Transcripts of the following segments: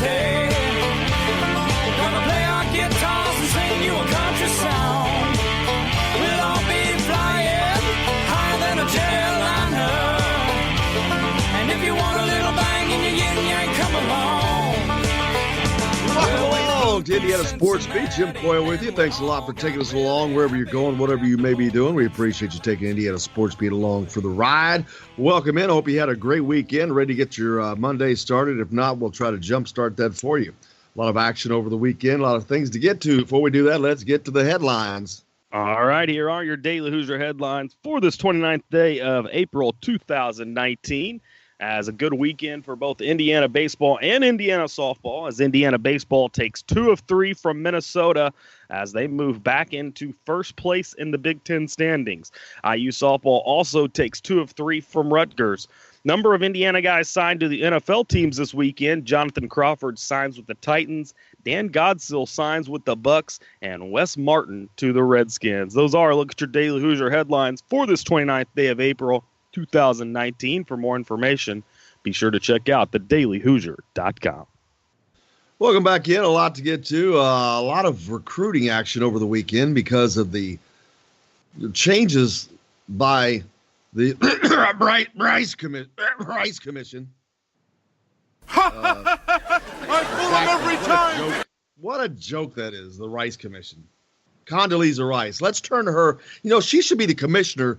liberty. We're gonna play our guitars and sing you a country song. We'll all be flying higher than a jetliner. And if you want a little bang in your yin-yang, come along. Welcome along to Indiana Sports Beat. Jim Coyle with you. Thanks a lot for taking us along wherever you're going, whatever you may be doing. We appreciate you taking Indiana Sports Beat along for the ride. Welcome in. I hope you had a great weekend. Ready to get your Monday started. If not, we'll try to jumpstart that for you. A lot of action over the weekend, a lot of things to get to. Before we do that, let's get to the headlines. All right, here are your Daily Hoosier headlines for this 29th day of April 2019. As a good weekend for both Indiana baseball and Indiana softball, as Indiana baseball takes 2 of 3 from Minnesota as they move back into first place in the Big Ten standings. IU softball also takes 2 of 3 from Rutgers. Number of Indiana guys signed to the NFL teams this weekend. Jonathan Crawford signs with the Titans. Dan Godsill signs with the Bucks, and Wes Martin to the Redskins. Those are a look at your Daily Hoosier headlines for this 29th day of April 2019. For more information, be sure to check out thedailyhoosier.com. Welcome back in. A lot to get to. A lot of recruiting action over the weekend because of the changes by the Rice Commission. I fool him every time. What a joke that is, the Rice Commission. Condoleezza Rice. Let's turn to her. You know, she should be the commissioner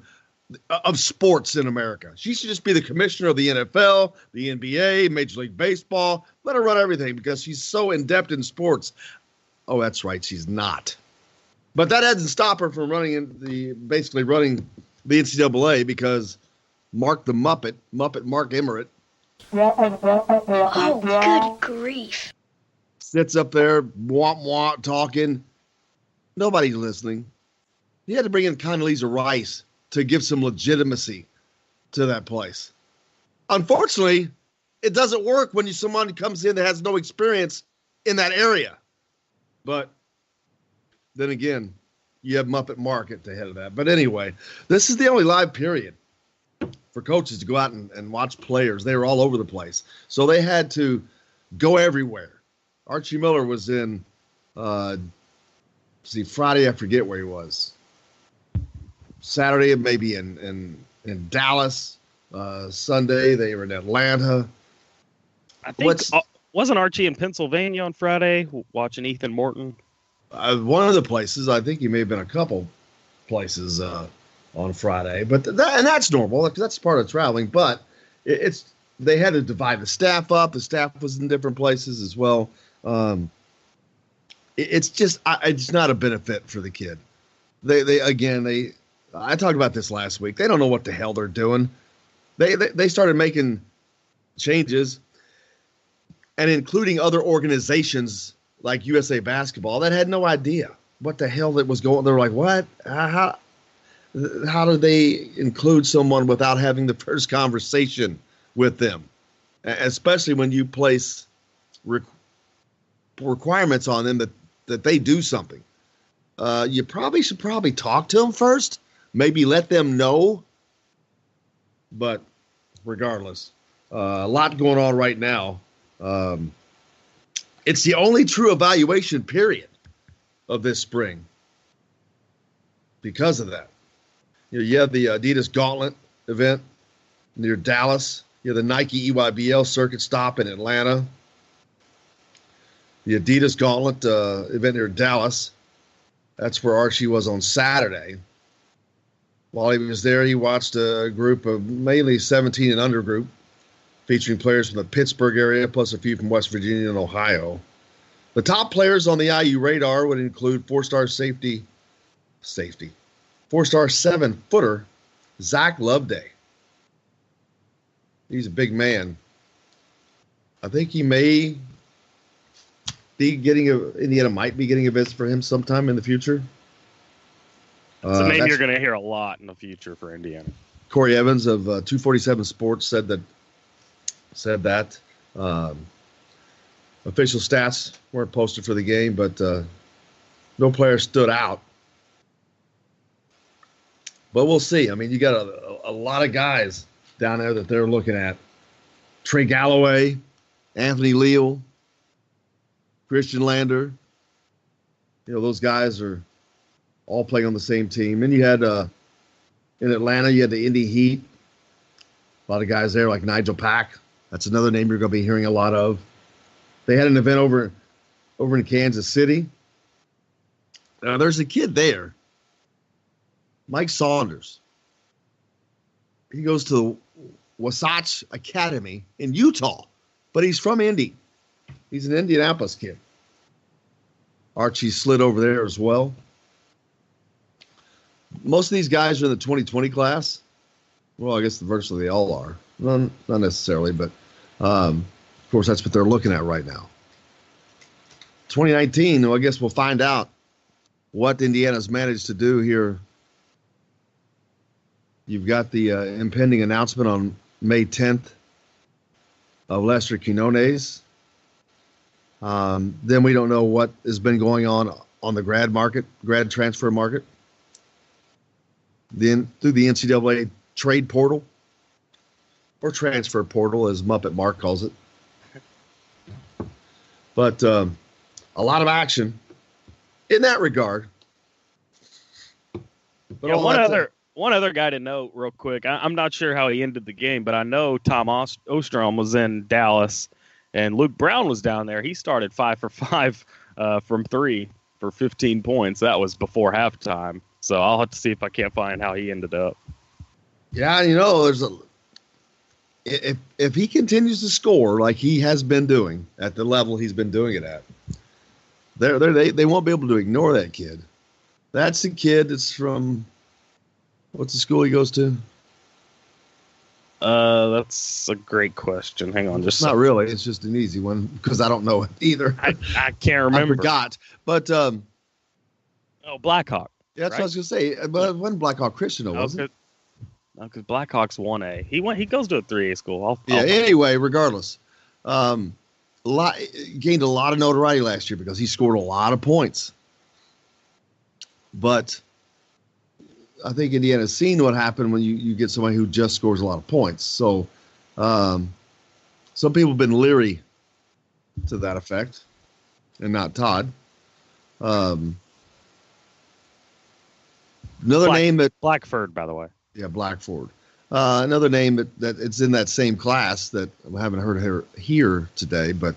of sports in America. She should just be the commissioner of the NFL, the NBA, Major League Baseball. Let her run everything because she's so in-depth in sports. Oh, that's right. She's not. But that doesn't stop her from running the NCAA because Mark the Muppet Mark Emmert, Oh, good grief. sits up there, womp talking. Nobody's listening. He had to bring in Condoleezza Rice to give some legitimacy to that place. Unfortunately, it doesn't work when someone comes in that has no experience in that area. But then again, you have Muppet Mark at the head of that. But anyway, this is the only live period for coaches to go out and watch players. They were all over the place. So they had to go everywhere. Archie Miller was in, Friday, I forget where he was. Saturday, maybe in Dallas. Sunday, they were in Atlanta. I think, wasn't Archie in Pennsylvania on Friday watching Ethan Morton? One of the places. I think he may have been a couple places on Friday. But that's normal. That's part of traveling. But they had to divide the staff up. The staff was in different places as well. It's not a benefit for the kid. I talked about this last week. They don't know what the hell they're doing. They started making changes and including other organizations like USA Basketball that had no idea what the hell that was going. They're like, what? How do they include someone without having the first conversation with them? Especially when you place requirements on them that they do something. You should talk to them first. Maybe let them know. But regardless, a lot going on right now. It's the only true evaluation period of this spring because of that. You have the Adidas Gauntlet event near Dallas. You have the Nike EYBL circuit stop in Atlanta. The Adidas Gauntlet event near Dallas. That's where Archie was on Saturday. While he was there, he watched a group of mainly 17 and under group featuring players from the Pittsburgh area, plus a few from West Virginia and Ohio. The top players on the IU radar would include four-star 7-footer Zach Loveday. He's a big man. I think he may be Indiana might be getting a visit for him sometime in the future. It's a name you're going to hear a lot in the future for Indiana. Corey Evans of 247 Sports said that. Official stats weren't posted for the game, but no player stood out. But we'll see. I mean, you got a lot of guys down there that they're looking at. Trey Galloway, Anthony Leal, Christian Lander. Those guys are all playing on the same team. And you had in Atlanta, you had the Indy Heat. A lot of guys there like Nigel Pack. That's another name you're going to be hearing a lot of. They had an event over in Kansas City. There's a kid there, Mike Saunders. He goes to Wasatch Academy in Utah, but he's from Indy. He's an Indianapolis kid. Archie slid over there as well. Most of these guys are in the 2020 class. Well, I guess virtually they all are. Not necessarily, but of course that's what they're looking at right now. 2019, well, I guess we'll find out what Indiana's managed to do here. You've got the impending announcement on May 10th of Lester Quinones. Then we don't know what has been going on the grad transfer market. Then through the NCAA trade portal, or transfer portal, as Muppet Mark calls it. But a lot of action in that regard. But yeah, one other guy to note real quick. I'm not sure how he ended the game, but I know Tom Ostrom was in Dallas, and Luke Brown was down there. He started 5 for 5 from 3 for 15 points. That was before halftime. So I'll have to see if I can't find how he ended up. Yeah, if he continues to score like he has been doing at the level he's been doing it at, they won't be able to ignore that kid. That's the kid that's from, what's the school he goes to? That's a great question. Hang on, Not really. It's just an easy one because I don't know it either. I can't remember. I forgot. But Blackhawk. That's what I was gonna say. But it wasn't Blackhawk Christian, was it? No, because Blackhawk's 1A. He goes to a 3A school. Anyway, regardless, gained a lot of notoriety last year because he scored a lot of points. But I think Indiana's seen what happened when you get somebody who just scores a lot of points. So some people have been leery to that effect, and not Todd. Name that Blackford, by the way. Yeah, Blackford. Another name that it's in that same class that I haven't heard her here today, but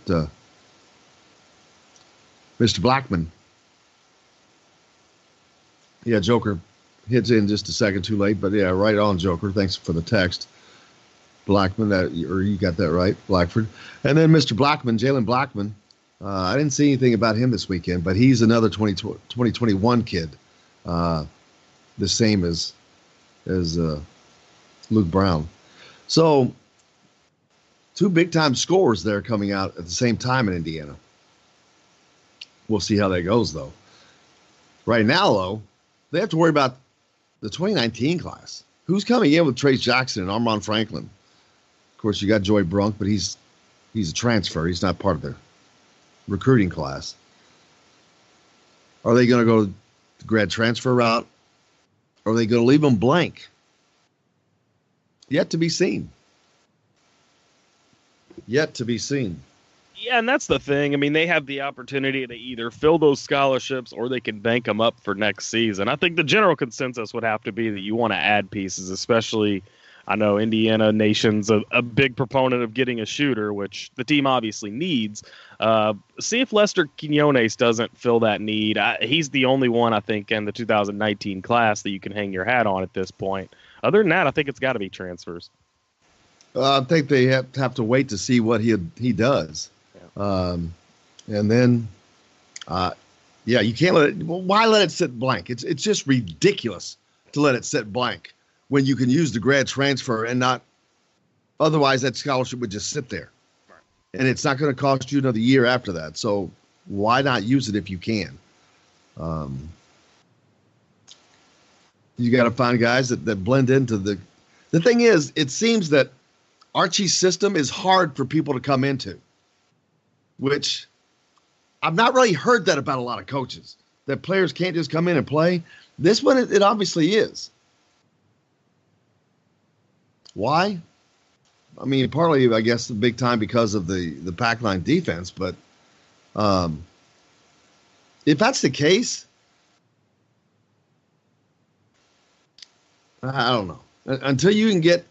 Mr. Blackman. Yeah, Joker hits in just a second too late, but yeah, right on, Joker. Thanks for the text. Blackman, you got that right, Blackford. And then Mr. Blackman, Jalen Blackman. I didn't see anything about him this weekend, but he's another 2021 kid, the same as Luke Brown. So 2 big-time scorers there coming out at the same time in Indiana. We'll see how that goes, though. Right now, though, they have to worry about the 2019 class. Who's coming in with Trace Jackson and Armand Franklin? Of course, you got Joy Brunk, but he's a transfer. He's not part of their recruiting class. Are they going to go the grad transfer route? Or are they going to leave them blank? Yet to be seen. Yet to be seen. Yeah, and that's the thing. I mean, they have the opportunity to either fill those scholarships or they can bank them up for next season. I think the general consensus would have to be that you want to add pieces, especially, I know Indiana Nation's a big proponent of getting a shooter, which the team obviously needs. See if Lester Quinones doesn't fill that need. He's the only one, I think, in the 2019 class that you can hang your hat on at this point. Other than that, I think it's got to be transfers. I think they have to wait to see what he does. Yeah. And then, you can't let it. Well, why let it sit blank? It's just ridiculous to let it sit blank when you can use the grad transfer and not. Otherwise, that scholarship would just sit there, right. And it's not going to cost you another year after that. So why not use it if you can? You got to find guys that blend into the. The thing is, it seems that Archie's system is hard for people to come into, which I've not really heard that about a lot of coaches, that players can't just come in and play. This one, it obviously is. Why? I mean, partly, I guess, the big time because of the pack line defense, but if that's the case, I don't know. Until you can get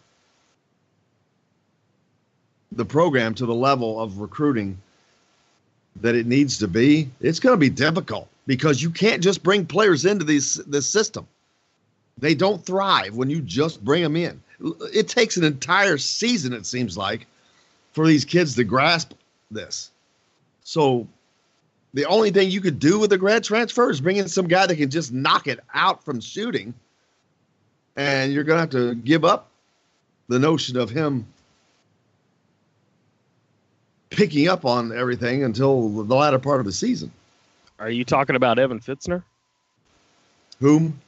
the program to the level of recruiting that it needs to be, it's going to be difficult because you can't just bring players into this system. They don't thrive when you just bring them in. It takes an entire season, it seems like, for these kids to grasp this. So the only thing you could do with a grad transfer is bring in some guy that can just knock it out from shooting. And you're going to have to give up the notion of him picking up on everything until the latter part of the season. Are you talking about Evan Fitzner? Whom?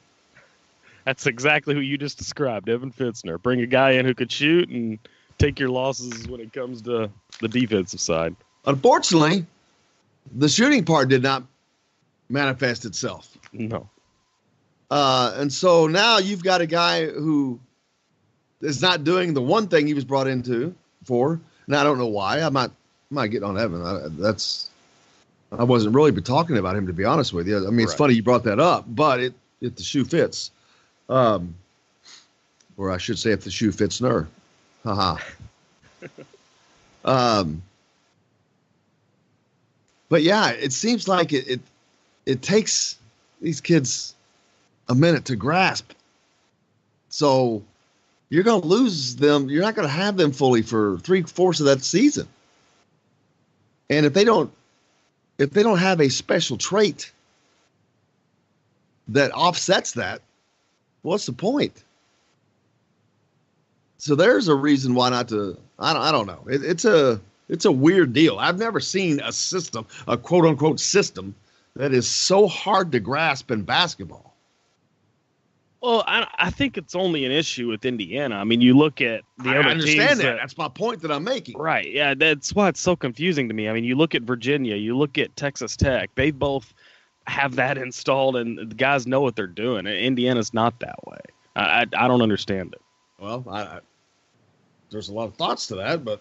That's exactly who you just described, Evan Fitzner. Bring a guy in who could shoot and take your losses when it comes to the defensive side. Unfortunately, the shooting part did not manifest itself. No. And so now you've got a guy who is not doing the one thing he was brought into for. And I don't know why. I'm not getting on Evan. I wasn't really talking about him, to be honest with you. I mean, it's funny you brought that up, but if the shoe fits, or I should say if the shoe fits Nur. Haha. But yeah, it seems like it takes these kids a minute to grasp. So you're going to lose them. You're not going to have them fully for 3/4 of that season. And if they don't have a special trait that offsets that, what's the point? So there's a reason why not to. I don't know. It's a weird deal. I've never seen a system, a quote unquote system, that is so hard to grasp in basketball. Well, I think it's only an issue with Indiana. I mean, you look at the other teams. I understand that. That's my point that I'm making. Right. Yeah, that's why it's so confusing to me. I mean, you look at Virginia, you look at Texas Tech. They both have that installed, and the guys know what they're doing. And Indiana's not that way. I don't understand it. Well, there's a lot of thoughts to that, but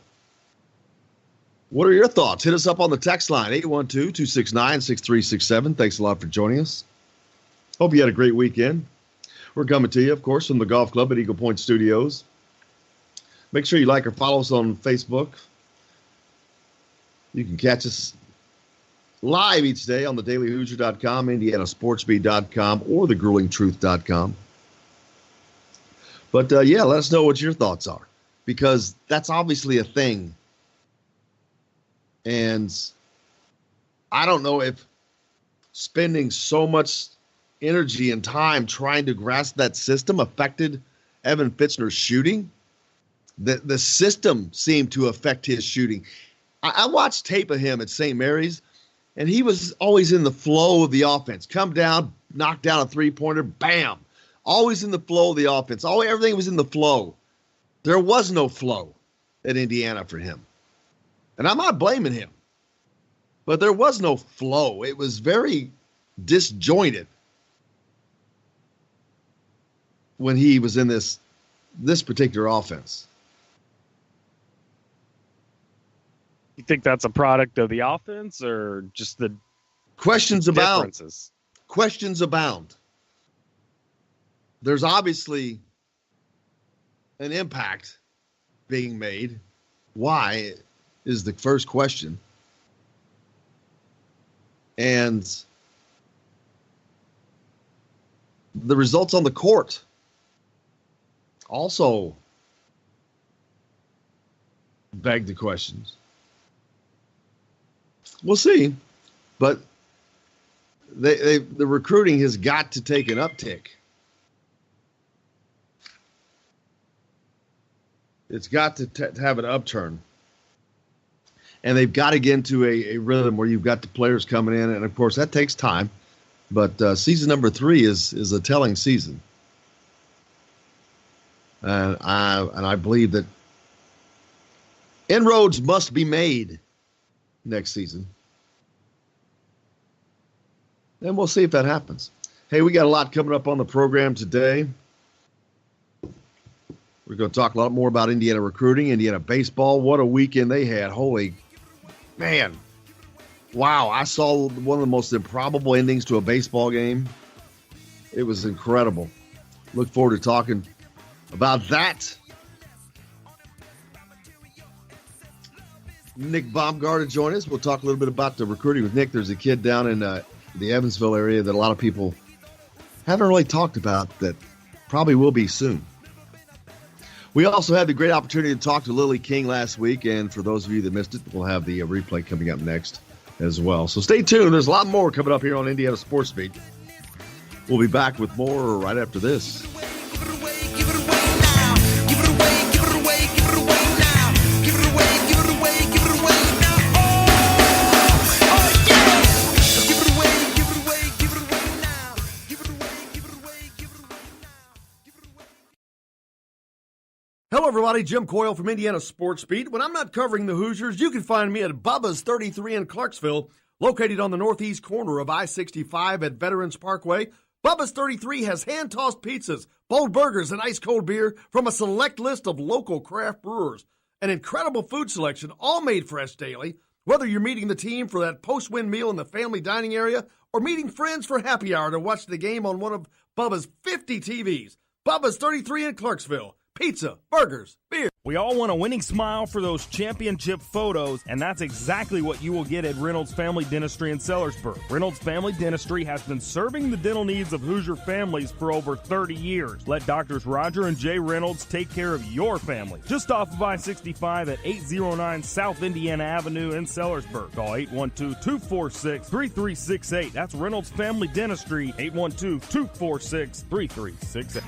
what are your thoughts? Hit us up on the text line, 812-269-6367. Thanks a lot for joining us. Hope you had a great weekend. We're coming to you, of course, from the Golf Club at Eagle Point Studios. Make sure you like or follow us on Facebook. You can catch us live each day on the dailyhoosier.com, indianasportsbeat.com, or thegruelingtruth.com. But, yeah, let us know what your thoughts are, because that's obviously a thing. And I don't know if spending so much energy and time trying to grasp that system affected Evan Fitzner's shooting. The system seemed to affect his shooting. I watched tape of him at St. Mary's, and he was always in the flow of the offense. Come down, knock down a three-pointer, bam. Always in the flow of the offense. Everything was in the flow. There was no flow at Indiana for him. And I'm not blaming him, but there was no flow. It was very disjointed when he was in this particular offense. You think that's a product of the offense or just the questions abound? Differences? Questions abound. There's obviously an impact being made. Why is the first question. And the results on the court also beg the questions. We'll see, but the recruiting has got to take an uptick. It's got to have an upturn. And they've got to get into a rhythm where you've got the players coming in. And, of course, that takes time. But season number 3 is a telling season. And I believe that inroads must be made next season. And we'll see if that happens. Hey, we got a lot coming up on the program today. We're going to talk a lot more about Indiana recruiting, Indiana baseball. What a weekend they had. Holy man. wow, I saw one of the most improbable endings to a baseball game. It was incredible. Look forward to talking about that. Nick Baumgart to join us. We'll talk a little bit about the recruiting with Nick. There's a kid down in the Evansville area that a lot of people haven't really talked about that probably will be soon. We also had the great opportunity to talk to Lily King last week, and for those of you that missed it, we'll have the replay coming up next as well. So stay tuned. There's a lot more coming up here on Indiana Sports Beat. We'll be back with more right after this. Hello, everybody. Jim Coyle from Indiana Sports Beat. When I'm not covering the Hoosiers, you can find me at Bubba's 33 in Clarksville, located on the northeast corner of I-65 at Veterans Parkway. Bubba's 33 has hand-tossed pizzas, bold burgers, and ice-cold beer from a select list of local craft brewers. An incredible food selection, all made fresh daily. Whether you're meeting the team for that post-win meal in the family dining area or meeting friends for happy hour to watch the game on one of Bubba's 50 TVs. Bubba's 33 in Clarksville. Pizza, burgers, beer. We all want a winning smile for those championship photos, and that's exactly what you will get at Reynolds Family Dentistry in Sellersburg. Reynolds Family Dentistry has been serving the dental needs of Hoosier families for over 30 years. Let Doctors Roger and Jay Reynolds take care of your family. Just off of I-65 at 809 South Indiana Avenue in Sellersburg. Call 812-246-3368. That's Reynolds Family Dentistry, 812-246-3368.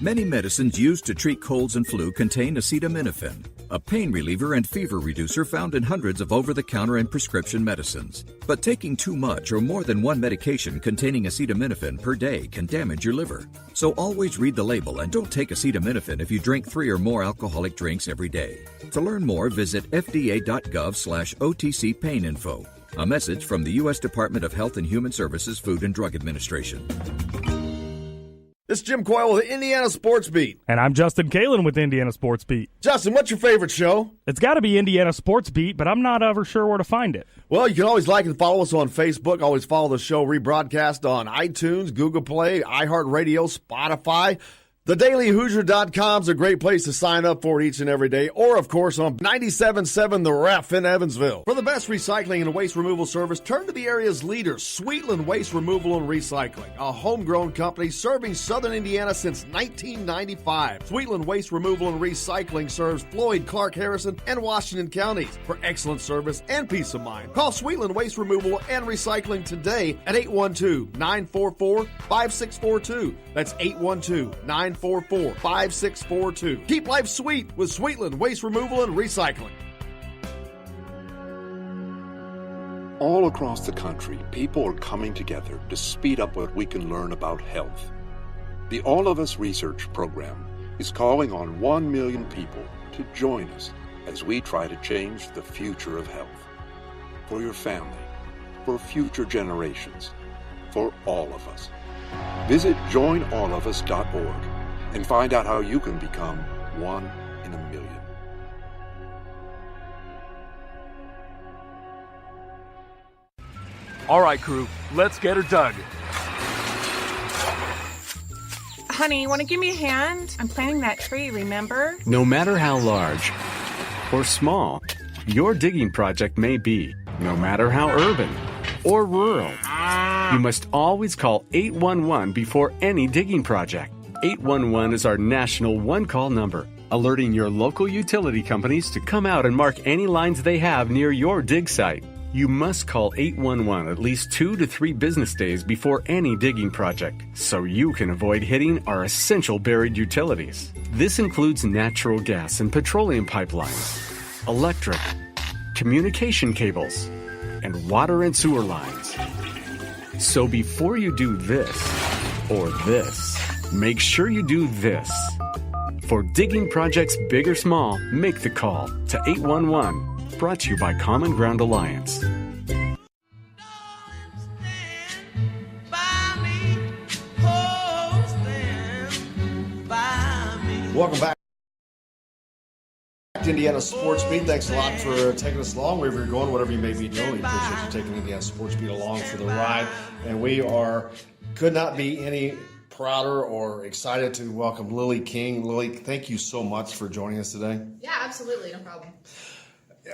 Many medicines used to treat colds and flu contain acetaminophen, a pain reliever and fever reducer found in hundreds of over-the-counter and prescription medicines. But taking too much or more than one medication containing acetaminophen per day can damage your liver. So always read the label and don't take acetaminophen if you drink 3 or more alcoholic drinks every day. To learn more, visit fda.gov/OTC pain info. A message from the U.S. Department of Health and Human Services Food and Drug Administration. This is Jim Coyle with Indiana Sports Beat. And I'm Justin Kalen with Indiana Sports Beat. Justin, what's your favorite show? It's got to be Indiana Sports Beat, but I'm not ever sure where to find it. Well, you can always like and follow us on Facebook. Always follow the show rebroadcast on iTunes, Google Play, iHeartRadio, Spotify. TheDailyHoosier.com is a great place to sign up for it each and every day. Or, of course, on 97.7 The Ref in Evansville. For the best recycling and waste removal service, turn to the area's leader, Sweetland Waste Removal and Recycling, a homegrown company serving southern Indiana since 1995. Sweetland Waste Removal and Recycling serves Floyd, Clark, Harrison, and Washington counties. For excellent service and peace of mind, call Sweetland Waste Removal and Recycling today at 812-944-5642. That's 812-944-5642. Keep life sweet with Sweetland Waste Removal and Recycling. All across the country, people are coming together to speed up what we can learn about health. The All of Us Research Program is calling on 1 million people to join us as we try to change the future of health. For your family, for future generations, for all of us. Visit joinallofus.org and find out how you can become 1 in a million. All right, crew, let's get her dug. Honey, you want to give me a hand? I'm planting that tree, remember? No matter how large or small your digging project may be, no matter how urban or rural, you must always call 811 before any digging project. 811 is our national one-call number, alerting your local utility companies to come out and mark any lines they have near your dig site. You must call 811 at least 2 to 3 business days before any digging project, so you can avoid hitting our essential buried utilities. This includes natural gas and petroleum pipelines, electric, communication cables, and water and sewer lines. So before you do this or this, make sure you do this. For digging projects big or small, make the call to 811. Brought to you by Common Ground Alliance. Welcome back to Indiana Sports Beat. Thanks a lot for taking us along wherever you're going, whatever you may be doing. We appreciate you taking Indiana Sports Beat along for the ride. And we could not be any prouder or excited to welcome Lily King. Lily, thank you so much for joining us today. Yeah, absolutely. No problem.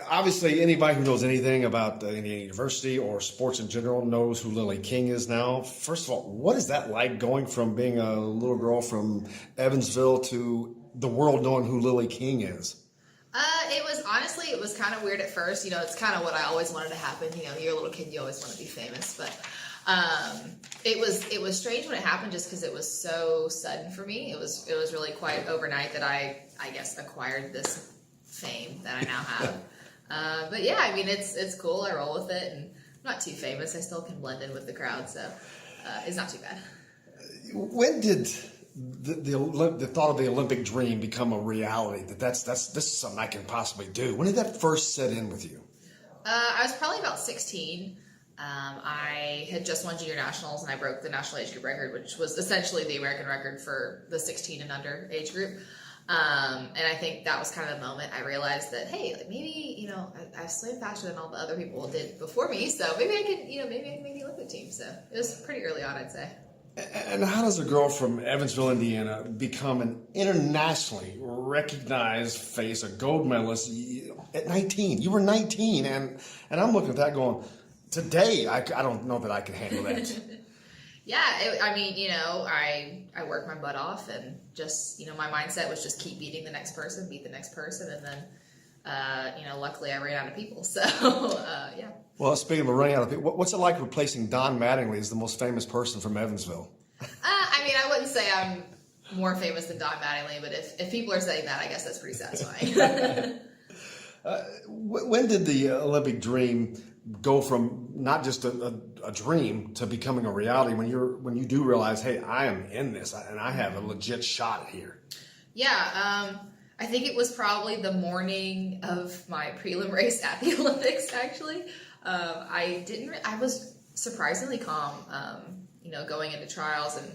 Obviously, anybody who knows anything about Indiana University or sports in general knows who Lily King is now. First of all, what is that like going from being a little girl from Evansville to the world knowing who Lily King is? It was kind of weird at first. You know, it's kind of what I always wanted to happen. You know, you're a little kid, you always want to be famous. But it was strange when it happened just because it was so sudden for me. It was really quite overnight that I guess acquired this fame that I now have. But yeah, I mean, it's cool. I roll with it, and I'm not too famous. I still can blend in with the crowd, so it's not too bad. When did the thought of the Olympic dream become a reality? This is something I can possibly do. When did that first set in with you? I was probably about 16. I had just won junior nationals, and I broke the national age group record, which was essentially the American record for the 16 and under age group. And I think that was kind of the moment I realized that, hey, like maybe, you know, I've swam faster than all the other people did before me, so maybe I can make the Olympic team. So it was pretty early on, I'd say. And how does a girl from Evansville, Indiana, become an internationally recognized face, a gold medalist at 19? You were 19, and I'm looking at that going, today, I don't know that I can handle that. Yeah, I worked my butt off, and just, my mindset was just keep beating the next person, and then, luckily I ran out of people, so, yeah. Well, speaking of running out of people, what's it like replacing Don Mattingly as the most famous person from Evansville? I wouldn't say I'm more famous than Don Mattingly, but if people are saying that, I guess that's pretty satisfying. When did the Olympic dream go from not just a dream to becoming a reality? When you do realize, hey, I am in this and I have a legit shot here. Yeah, I think it was probably the morning of my prelim race at the Olympics. Actually, I was surprisingly calm. Going into trials and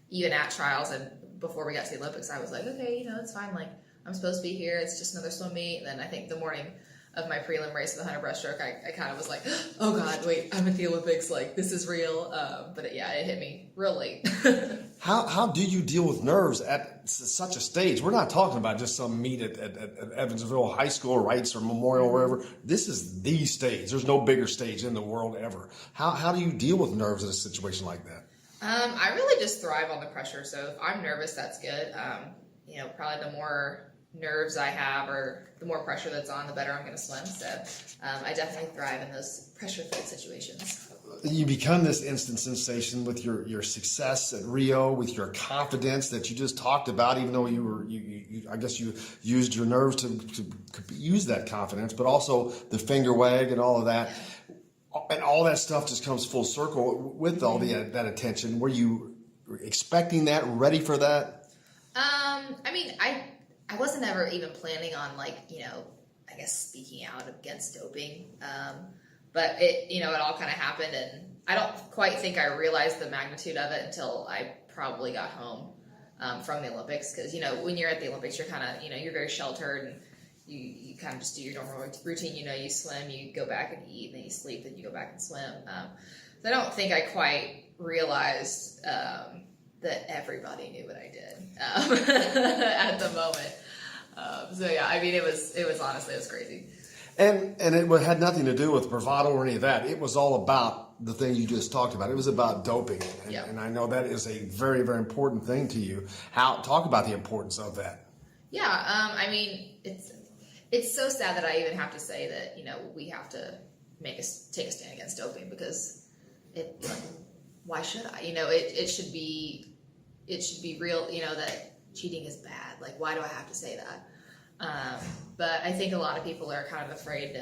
even at trials and before we got to the Olympics, I was like, okay, it's fine. Like, I'm supposed to be here. It's just another swim meet. And then I think the morning of my prelim race of the 100 breaststroke, I kind of was like, oh God, wait, I'm at the Olympics. Like, this is real. But it hit me real late. How do you deal with nerves at such a stage? We're not talking about just some meet at Evansville High School or Wrights or Memorial or wherever. This is the stage. There's no bigger stage in the world ever. How do you deal with nerves in a situation like that? I really just thrive on the pressure. So if I'm nervous, that's good. Probably the more nerves I have or the more pressure that's on, the better I'm going to swim. So I definitely thrive in those pressure-filled situations. You become this instant sensation with your success at Rio, with your confidence that you just talked about, even though I guess you used your nerves to use that confidence, but also the finger wag and all of that. And all that stuff just comes full circle with all that attention. Were you expecting that, ready for that? I wasn't ever even planning on I guess speaking out against doping. But it all kind of happened, and I don't quite think I realized the magnitude of it until I probably got home from the Olympics. Because, when you're at the Olympics, you're kind of, you're very sheltered, and you kind of just do your normal routine. You swim, you go back and eat, and then you sleep, then you go back and swim. So I don't think I quite realized that everybody knew what I did at the moment. It was honestly, it was crazy. And it had nothing to do with bravado or any of that. It was all about the thing you just talked about. It was about doping. And I know that is a very, very important thing to you. Talk about the importance of that. Yeah, it's so sad that I even have to say that, we have to take a stand against doping, because why should I? It should be real, that cheating is bad. Like, why do I have to say that? But I think a lot of people are kind of afraid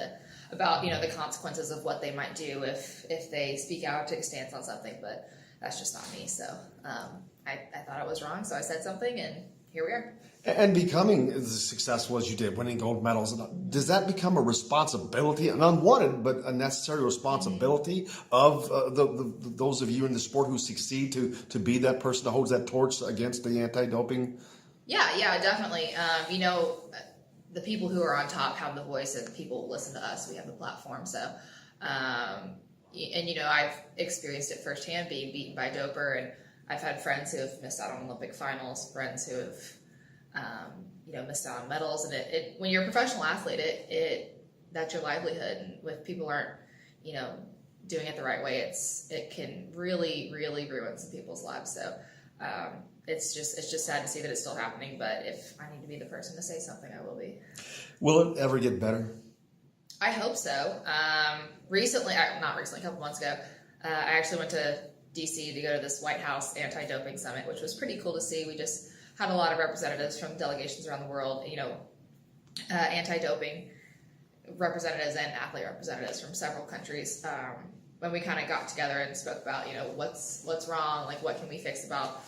about the consequences of what they might do if they speak out, take a stance on something. But that's just not me. So I thought I was wrong, so I said something, and here we are. And becoming as successful as you did, winning gold medals, does that become a responsibility, an unwanted but a necessary responsibility of those of you in the sport who succeed to be that person that holds that torch against the anti-doping? Yeah, definitely. the people who are on top have the voice, and people listen to us. We have the platform. So, and I've experienced it firsthand, being beaten by Doper, and I've had friends who have missed out on Olympic finals, friends who have, missed out on medals. And it when you're a professional athlete, that's your livelihood. And if people aren't, doing it the right way, it can really, really ruin some people's lives. So, it's just sad to see that it's still happening. But if I need to be the person to say something, I will be. Will it ever get better? I hope so. Not recently, a couple months ago, I actually went to DC to go to this White House anti-doping summit, which was pretty cool to see. We just had a lot of representatives from delegations around the world, anti-doping representatives and athlete representatives from several countries. When we kind of got together and spoke about, what's wrong, like what can we fix about,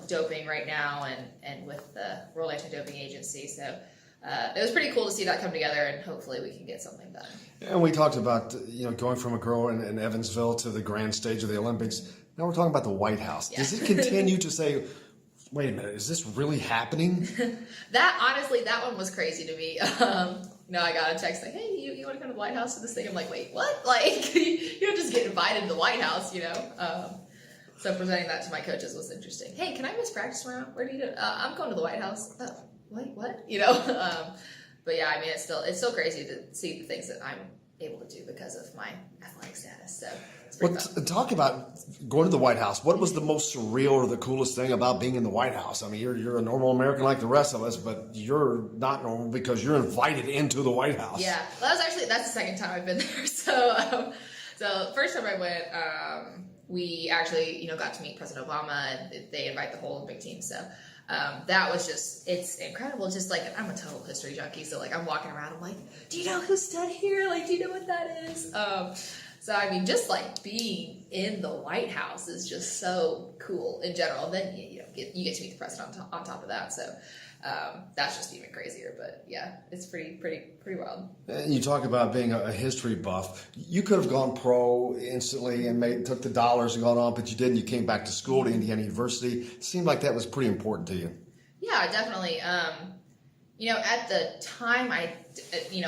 doping right now and with the World Anti-Doping Agency. So it was pretty cool to see that come together, and hopefully we can get something done. And we talked about, going from a girl in Evansville to the grand stage of the Olympics. Now we're talking about the White House. Yeah. Does it continue to say, wait a minute, is this really happening? That one was crazy to me. I got a text like, hey, you want to come to the White House for this thing? I'm like, wait, what? Like, you don't just get invited to the White House, So presenting that to my coaches was interesting. Hey, can I miss practice tomorrow? Where do you go? I'm going to the White House. Oh, what? But yeah, I mean, it's still crazy to see the things that I'm able to do because of my athletic status. So it's pretty fun. Talk about going to the White House. What was the most surreal or the coolest thing about being in the White House? I mean, you're a normal American like the rest of us, but you're not normal because you're invited into the White House. Yeah, that's the second time I've been there. So first time I went, we actually, got to meet President Obama, and they invite the whole Olympic team. So that was it's incredible. Just like, I'm a total history junkie. So like, I'm walking around, I'm like, do you know who stood here? Like, do you know what that is? So I mean, just like being in the White House is just so cool in general. And then you get to meet the president on top of that. So that's just even crazier. But yeah, it's pretty wild. And you talk about being a history buff. You could have gone pro instantly and took the dollars and gone on, but you didn't. You came back to school to Indiana University. It seemed like that was pretty important to you. Yeah, definitely. At the time,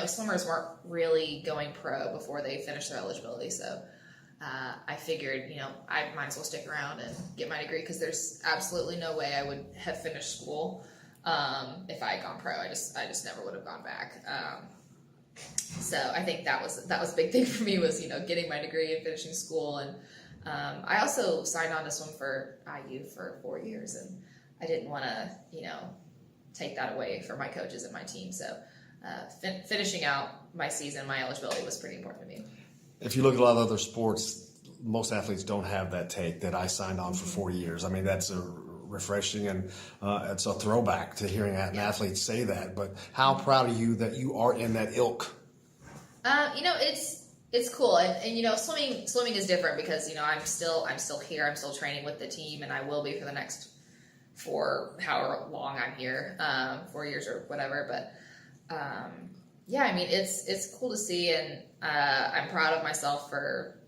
swimmers weren't really going pro before they finished their eligibility. So I figured, I might as well stick around and get my degree, because there's absolutely no way I would have finished school if I had gone pro. I just never would have gone back. So I think that was a big thing for me, was, getting my degree and finishing school. And I also signed on to swim for IU for 4 years, and I didn't want to, take that away from my coaches and my team. So finishing out my season, my eligibility was pretty important to me. If you look at a lot of other sports, most athletes don't have that take that I signed on for 4 years. I mean, that's refreshing, and it's a throwback to hearing an athlete say that. But how proud are you that you are in that ilk? It's cool, and swimming is different because I'm still here. I'm still training with the team, and I will be for the next for however long I'm here, 4 years or whatever. But yeah, I mean, it's cool to see, and I'm proud of myself for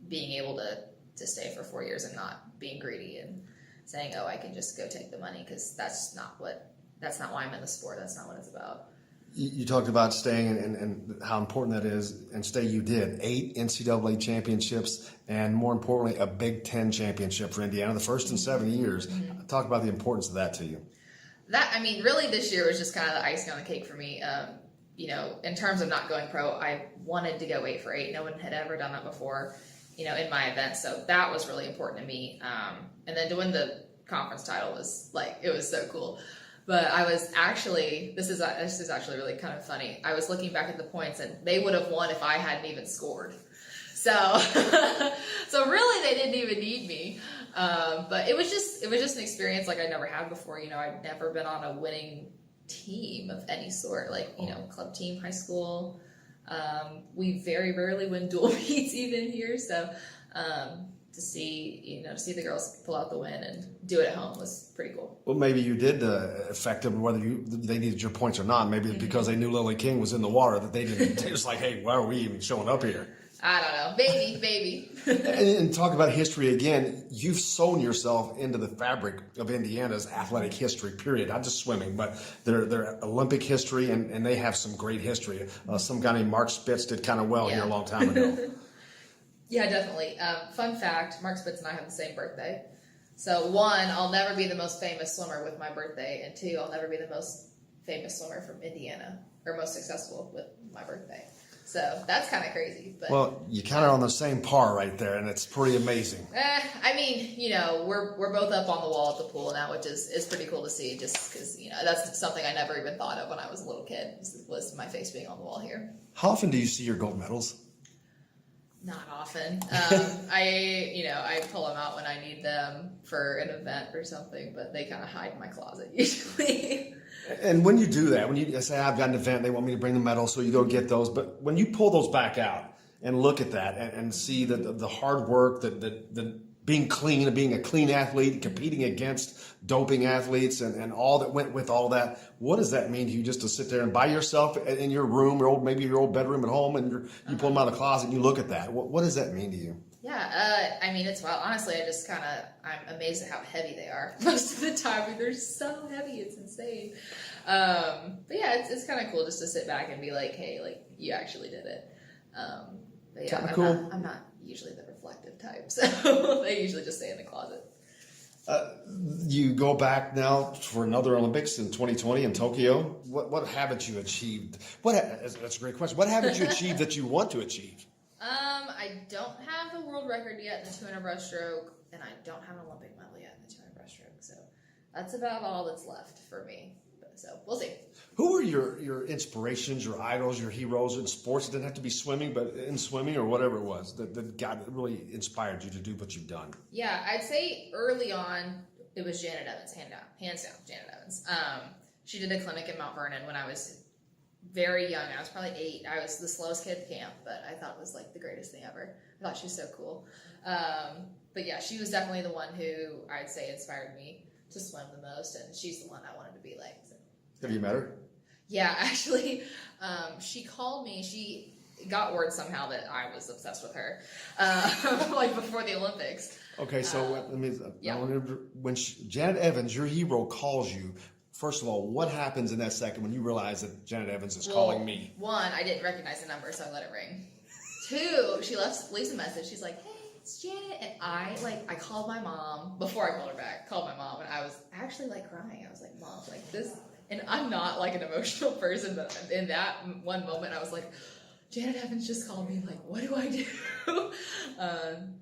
being able to stay for 4 years and not being greedy and saying, oh, I can just go take the money, because that's not why I'm in the sport. That's not what it's about. You talked about staying and how important that is, and stay you did. 8 NCAA championships, and more importantly, a Big Ten championship for Indiana, the first in 7 years. Mm-hmm. Talk about the importance of that to you. Really this year was just kind of the icing on the cake for me. In terms of not going pro, I wanted to go 8 for 8. No one had ever done that before, in my event. So that was really important to me. And then to win the conference title was it was so cool. But I was actually, this is actually really kind of funny. I was looking back at the points, and they would have won if I hadn't even scored. So really they didn't even need me. But it was just an experience like I never had before. I'd never been on a winning team of any sort, club team, high school. We very rarely win dual meets even here. So, to see the girls pull out the win and do it at home was pretty cool. Well, maybe you did affect them, whether they needed your points or not. Maybe it's because they knew Lily King was in the water that they didn't. They're just like, hey, why are we even showing up here? I don't know. Maybe. And talk about history again. You've sewn yourself into the fabric of Indiana's athletic history, period. Not just swimming, but their Olympic history, and they have some great history. Some guy named Mark Spitz did kind of well here a long time ago. Yeah, definitely. Fun fact, Mark Spitz and I have the same birthday. So, one, I'll never be the most famous swimmer with my birthday, and two, I'll never be the most famous swimmer from Indiana, or most successful with my birthday. So that's kind of crazy. But well, you kind of on the same par right there, and it's pretty amazing. I mean, we're both up on the wall at the pool now, which is pretty cool to see. Just because that's something I never even thought of when I was a little kid, was my face being on the wall here. How often do you see your gold medals? Not often. I pull them out when I need them for an event or something, but they kind of hide in my closet usually. And when you do that, when you say, I've got an event, they want me to bring the medal, so you go get those. But when you pull those back out and look at that and see the hard work, the being clean, being a clean athlete, competing against doping athletes and all that went with all that, what does that mean to you just to sit there and by yourself in your room, maybe your old bedroom at home, and you pull them out of the closet and you look at that? What does that mean to you? Yeah, it's wild. Honestly, I'm amazed at how heavy they are most of the time. I mean, they're so heavy, it's insane. But yeah, it's kind of cool just to sit back and be like, hey, like, you actually did it. But yeah, cool. I'm not usually the reflective type, so they usually just stay in the closet. You go back now for another Olympics in 2020 in Tokyo. What haven't you achieved? That's a great question. What haven't you achieved that you want to achieve? I don't have the world record yet in the 200 breaststroke, and I don't have an Olympic medal yet in the 200 breaststroke. So that's about all that's left for me. So we'll see. Who are your inspirations, your idols, your heroes in sports? It didn't have to be swimming, but in swimming or whatever it was that really inspired you to do what you've done. Yeah, I'd say early on it was Janet Evans, hands down, Janet Evans. She did a clinic in Mount Vernon when I was very young. I was probably 8. I was the slowest kid at camp, but I thought it was like the greatest thing ever. I thought she was so cool. But yeah, she was definitely the one who I'd say inspired me to swim the most, and she's the one I wanted to be like. So. Have you met her? Yeah, actually, she called me. She got word somehow that I was obsessed with her, like before the Olympics. Okay, so when Janet Evans, your hero, calls you, first of all, what happens in that second when you realize that Janet Evans is calling me? One, I didn't recognize the number, so I let it ring. 2, she leaves a message. She's like, hey, it's Janet. And I called my mom, before I called her back, and I was actually like crying. I was like, Mom, like this, and I'm not like an emotional person, but in that one moment I was like, Janet Evans just called me, like, what do I do?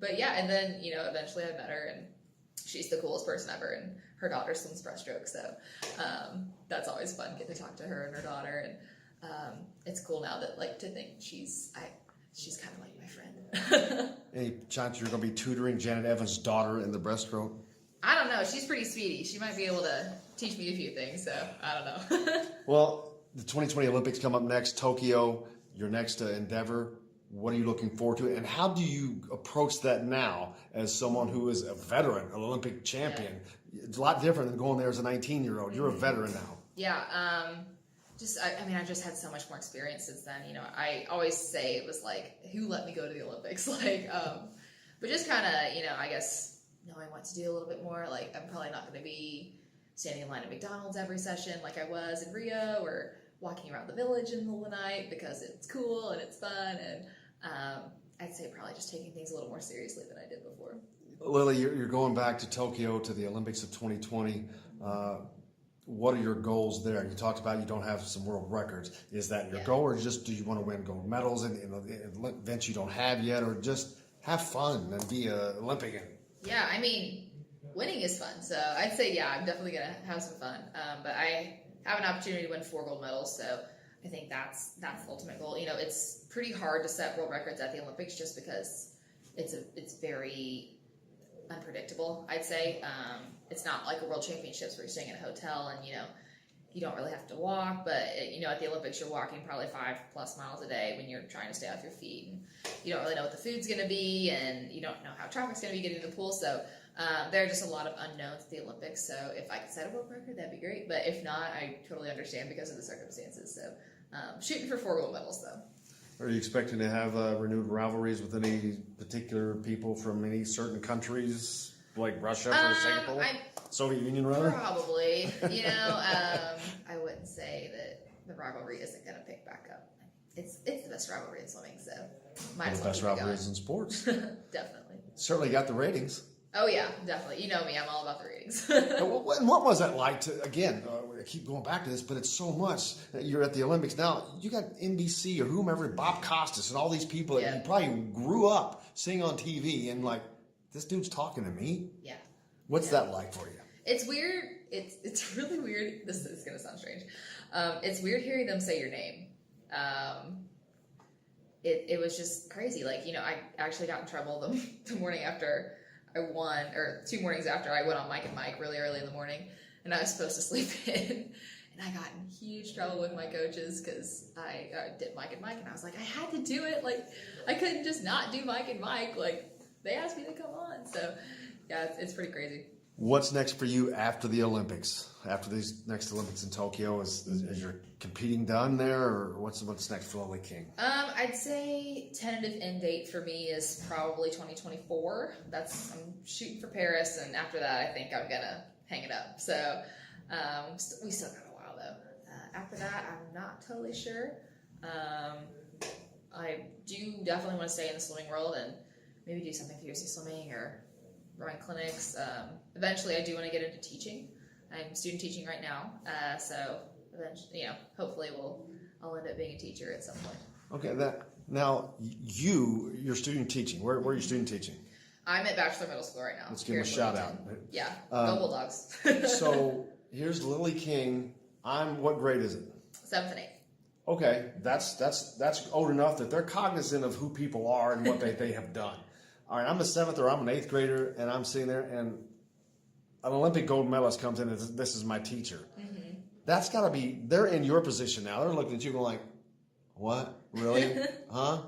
But yeah, and then, eventually I met her, and she's the coolest person ever, and her daughter swims breaststroke, so that's always fun, get to talk to her and her daughter, and it's cool now that, like, to think she's kind of like my friend. Any chance you're going to be tutoring Janet Evans' daughter in the breaststroke? I don't know. She's pretty speedy. She might be able to teach me a few things, so I don't know. Well, the 2020 Olympics come up next, Tokyo, your next endeavor. What are you looking forward to? And how do you approach that now as someone who is a veteran, an Olympic champion? Yeah. It's a lot different than going there as a 19-year-old. You're a veteran now. Yeah. I've just had so much more experience since then. I always say it was like, who let me go to the Olympics? But just kind of, I guess knowing what to do a little bit more. Like, I'm probably not going to be standing in line at McDonald's every session like I was in Rio, or walking around the village in the middle of the night because it's cool and it's fun. And I'd say probably just taking things a little more seriously than I did before. Lily, you're going back to Tokyo, to the Olympics of 2020. What are your goals there? You talked about you don't have some world records. Is that your goal, or just do you want to win gold medals in events you don't have yet, or just have fun and be an Olympian? Yeah, winning is fun. So I'd say, I'm definitely going to have some fun. But I have an opportunity to win 4 gold medals, so I think that's the ultimate goal. It's pretty hard to set world records at the Olympics just because it's very unpredictable, I'd say. It's not like a World Championships where you're staying in a hotel and, you don't really have to walk, but, at the Olympics you're walking probably 5+ miles a day when you're trying to stay off your feet. And you don't really know what the food's going to be, and you don't know how traffic's going to be getting to the pool, so there are just a lot of unknowns at the Olympics, so if I could set a world record, that'd be great, but if not, I totally understand because of the circumstances, so shooting for 4 gold medals, though. Are you expecting to have renewed rivalries with any particular people from any certain countries, like Russia or Singapore? Soviet Union, rather? Probably. I wouldn't say that the rivalry isn't going to pick back up. It's the best rivalry in swimming, so might as well. The best rivalries in sports. Definitely. Certainly got the ratings. Oh yeah, definitely. You know me, I'm all about the ratings. And what was that like to, again, I keep going back to this, but it's so much. You're at the Olympics now, you got NBC or whomever, Bob Costas and all these people that you probably grew up seeing on TV and like, this dude's talking to me? Yeah. What's that like for you? It's weird. It's really weird. This is going to sound strange. It's weird hearing them say your name. It was just crazy. Like, I actually got in trouble the morning after I won, or 2 mornings after I went on Mike and Mike really early in the morning, and I was supposed to sleep in, and I got in huge trouble with my coaches because I did Mike and Mike, and I was like, I had to do it. Like, I couldn't just not do Mike and Mike. Like, they asked me to come on. So, yeah, it's pretty crazy. What's next for you after the Olympics? After these next Olympics in Tokyo, is your competing done there, or what's next for Lily King? I'd say tentative end date for me is probably 2024. I'm shooting for Paris, and after that, I think I'm gonna hang it up. So we still got a while though. After that, I'm not totally sure. I do definitely want to stay in the swimming world and maybe do something for UC Swimming or run clinics. Eventually, I do want to get into teaching. I'm student teaching right now, so eventually, hopefully, I'll end up being a teacher at some point. Okay, now you're student teaching. Where are you student teaching? I'm at Bachelor Middle School right now. Let's give them a shout out. Yeah, go Bulldogs. So here's Lily King. What grade is it? 7th and 8th. Okay, that's old enough that they're cognizant of who people are and what they have done. All right, I'm a 7th or I'm an 8th grader, and I'm sitting there, and an Olympic gold medalist comes in, and this is my teacher. Mm-hmm. That's got to be, they're in your position now. They're looking at you going like, what? Really? Huh?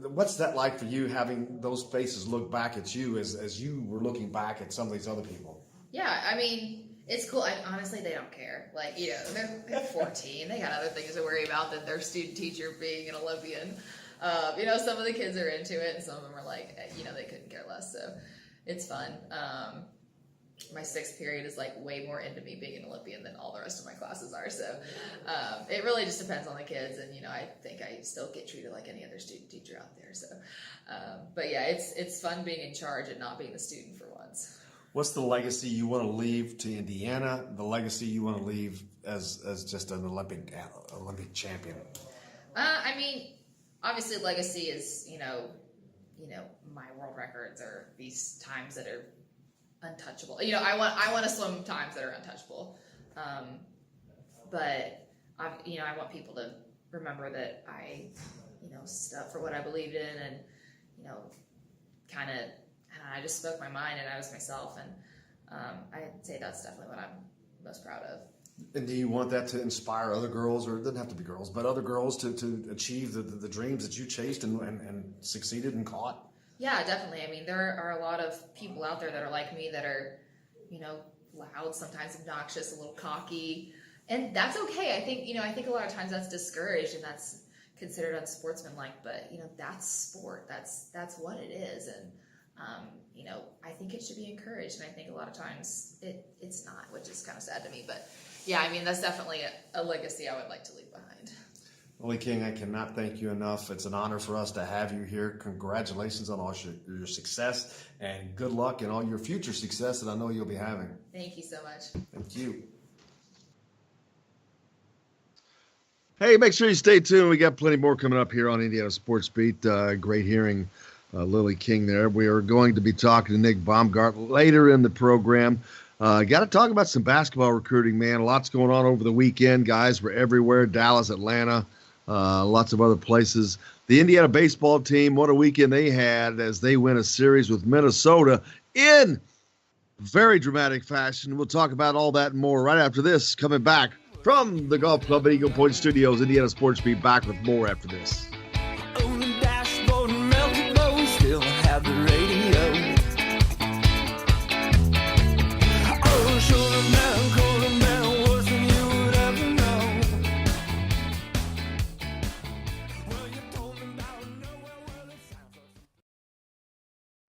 What's that like for you, having those faces look back at you as you were looking back at some of these other people? Yeah, I mean, it's cool. Honestly, they don't care. Like, they're 14. They got other things to worry about than their student teacher being an Olympian. Some of the kids are into it, and some of them are like, they couldn't care less. So it's fun. My 6th period is like way more into me being an Olympian than all the rest of my classes are. So it really just depends on the kids. And, I think I still get treated like any other student teacher out there. So, but yeah, it's fun being in charge and not being the student for once. What's the legacy you want to leave to Indiana? The legacy you want to leave as just an Olympic champion? I mean, obviously legacy is, my world records or these times that are untouchable. I want to swim times that are untouchable. But I want people to remember that I, stood up for what I believed in, and, I just spoke my mind and I was myself. And I'd say that's definitely what I'm most proud of. And do you want that to inspire other girls, or it doesn't have to be girls, but other girls to achieve the dreams that you chased and succeeded and caught? Yeah, definitely. I mean, there are a lot of people out there that are like me that are, loud, sometimes obnoxious, a little cocky, and that's okay. I think a lot of times that's discouraged and that's considered unsportsmanlike, but that's sport. That's what it is, and I think it should be encouraged, and I think a lot of times it's not, which is kind of sad to me. But yeah, I mean, that's definitely a legacy I would like to leave behind. Lily King, I cannot thank you enough. It's an honor for us to have you here. Congratulations on all your success, and good luck in all your future success that I know you'll be having. Thank you so much. Thank you. Hey, make sure you stay tuned. We got plenty more coming up here on Indiana Sports Beat. Great hearing Lily King there. We are going to be talking to Nick Baumgart later in the program. Got to talk about some basketball recruiting, man. Lots going on over the weekend. Guys were everywhere. Dallas, Atlanta, lots of other places. The Indiana baseball team, what a weekend they had as they win a series with Minnesota in very dramatic fashion. We'll talk about all that and more right after this. Coming back from the Golf Club at Eagle Point Studios, Indiana Sports Beat, back with more after this. On the dashboard and melted bow, still have the radio. Oh, short 'em down, cool 'em down, worse than you would ever know.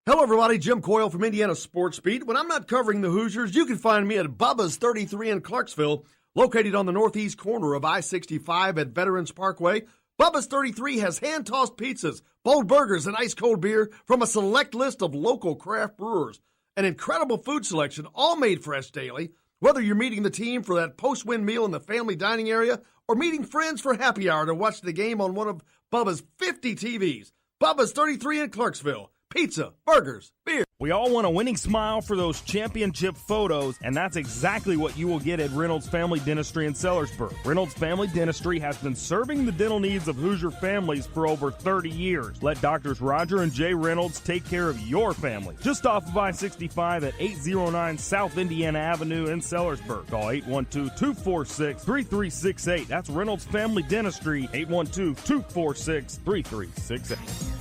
Hello, everybody. Jim Coyle from Indiana Sports Beat. When I'm not covering the Hoosiers, you can find me at Bubba's 33 in Clarksville, located on the northeast corner of I-65 at Veterans Parkway. Bubba's 33 has hand-tossed pizzas, bold burgers, and ice-cold beer from a select list of local craft brewers. An incredible food selection, all made fresh daily. Whether you're meeting the team for that post-win meal in the family dining area or meeting friends for happy hour to watch the game on one of Bubba's 50 TVs. Bubba's 33 in Clarksville. Pizza, burgers, beer. We all want a winning smile for those championship photos, and that's exactly what you will get at Reynolds Family Dentistry in Sellersburg. Reynolds Family Dentistry has been serving the dental needs of Hoosier families for over 30 years. Let Doctors Roger and Jay Reynolds take care of your family. Just off of I-65 at 809 South Indiana Avenue in Sellersburg. Call 812-246-3368. That's Reynolds Family Dentistry, 812-246-3368.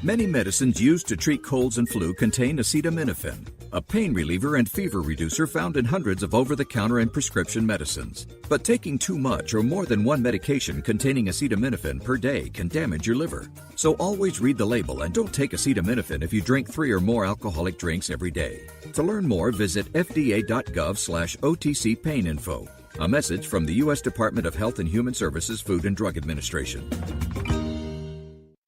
Many medicines used to treat colds and flu contain acetaminophen, a pain reliever and fever reducer found in hundreds of over-the-counter and prescription medicines. But taking too much or more than one medication containing acetaminophen per day can damage your liver. So always read the label and don't take acetaminophen if you drink 3 or more alcoholic drinks every day. To learn more, visit fda.gov/OTC pain info. A message from the U.S. Department of Health and Human Services Food and Drug Administration.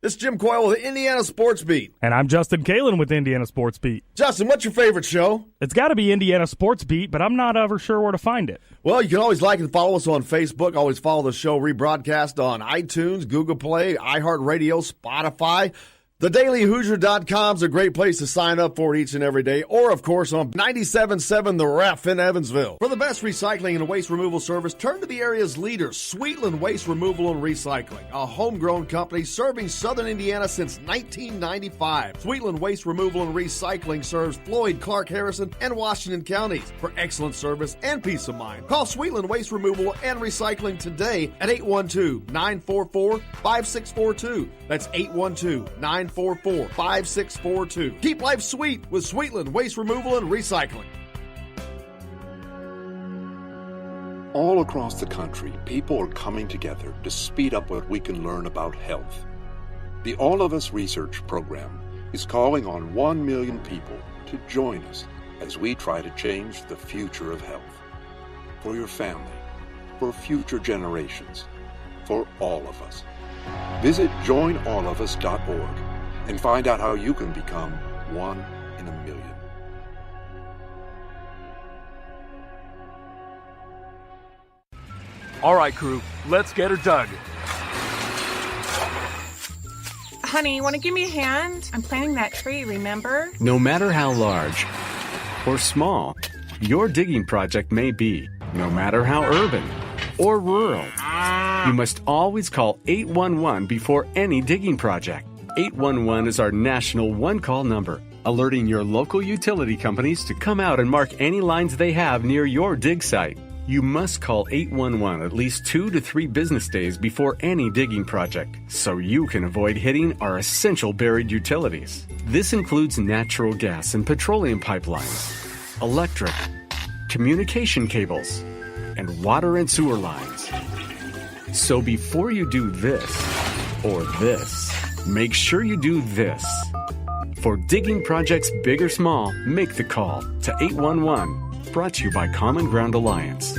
This is Jim Coyle with Indiana Sports Beat. And I'm Justin Kalen with Indiana Sports Beat. Justin, what's your favorite show? It's got to be Indiana Sports Beat, but I'm not ever sure where to find it. Well, you can always like and follow us on Facebook. Always follow the show rebroadcast on iTunes, Google Play, iHeartRadio, Spotify. TheDailyHoosier.com is a great place to sign up for it each and every day. Or, of course, on 97.7 The Ref in Evansville. For the best recycling and waste removal service, turn to the area's leader, Sweetland Waste Removal and Recycling, a homegrown company serving southern Indiana since 1995. Sweetland Waste Removal and Recycling serves Floyd, Clark, Harrison, and Washington counties. For excellent service and peace of mind, call Sweetland Waste Removal and Recycling today at 812-944-5642. That's 812-944-5642. Keep life sweet with Sweetland Waste Removal and Recycling. All across the country, people are coming together to speed up what we can learn about health. The All of Us Research Program is calling on 1 million people to join us as we try to change the future of health. For your family, for future generations, for all of us. Visit joinallofus.org and find out how you can become 1 in a million. All right, crew, let's get her dug. Honey, want to give me a hand? I'm planting that tree, remember? No matter how large or small your digging project may be, no matter how urban or rural, you must always call 811 before any digging project. 811 is our national one-call number, alerting your local utility companies to come out and mark any lines they have near your dig site. You must call 811 at least 2 to 3 business days before any digging project, so you can avoid hitting our essential buried utilities. This includes natural gas and petroleum pipelines, electric, communication cables, and water and sewer lines. So before you do this or this, make sure you do this. For digging projects big or small, make the call to 811. Brought to you by Common Ground Alliance.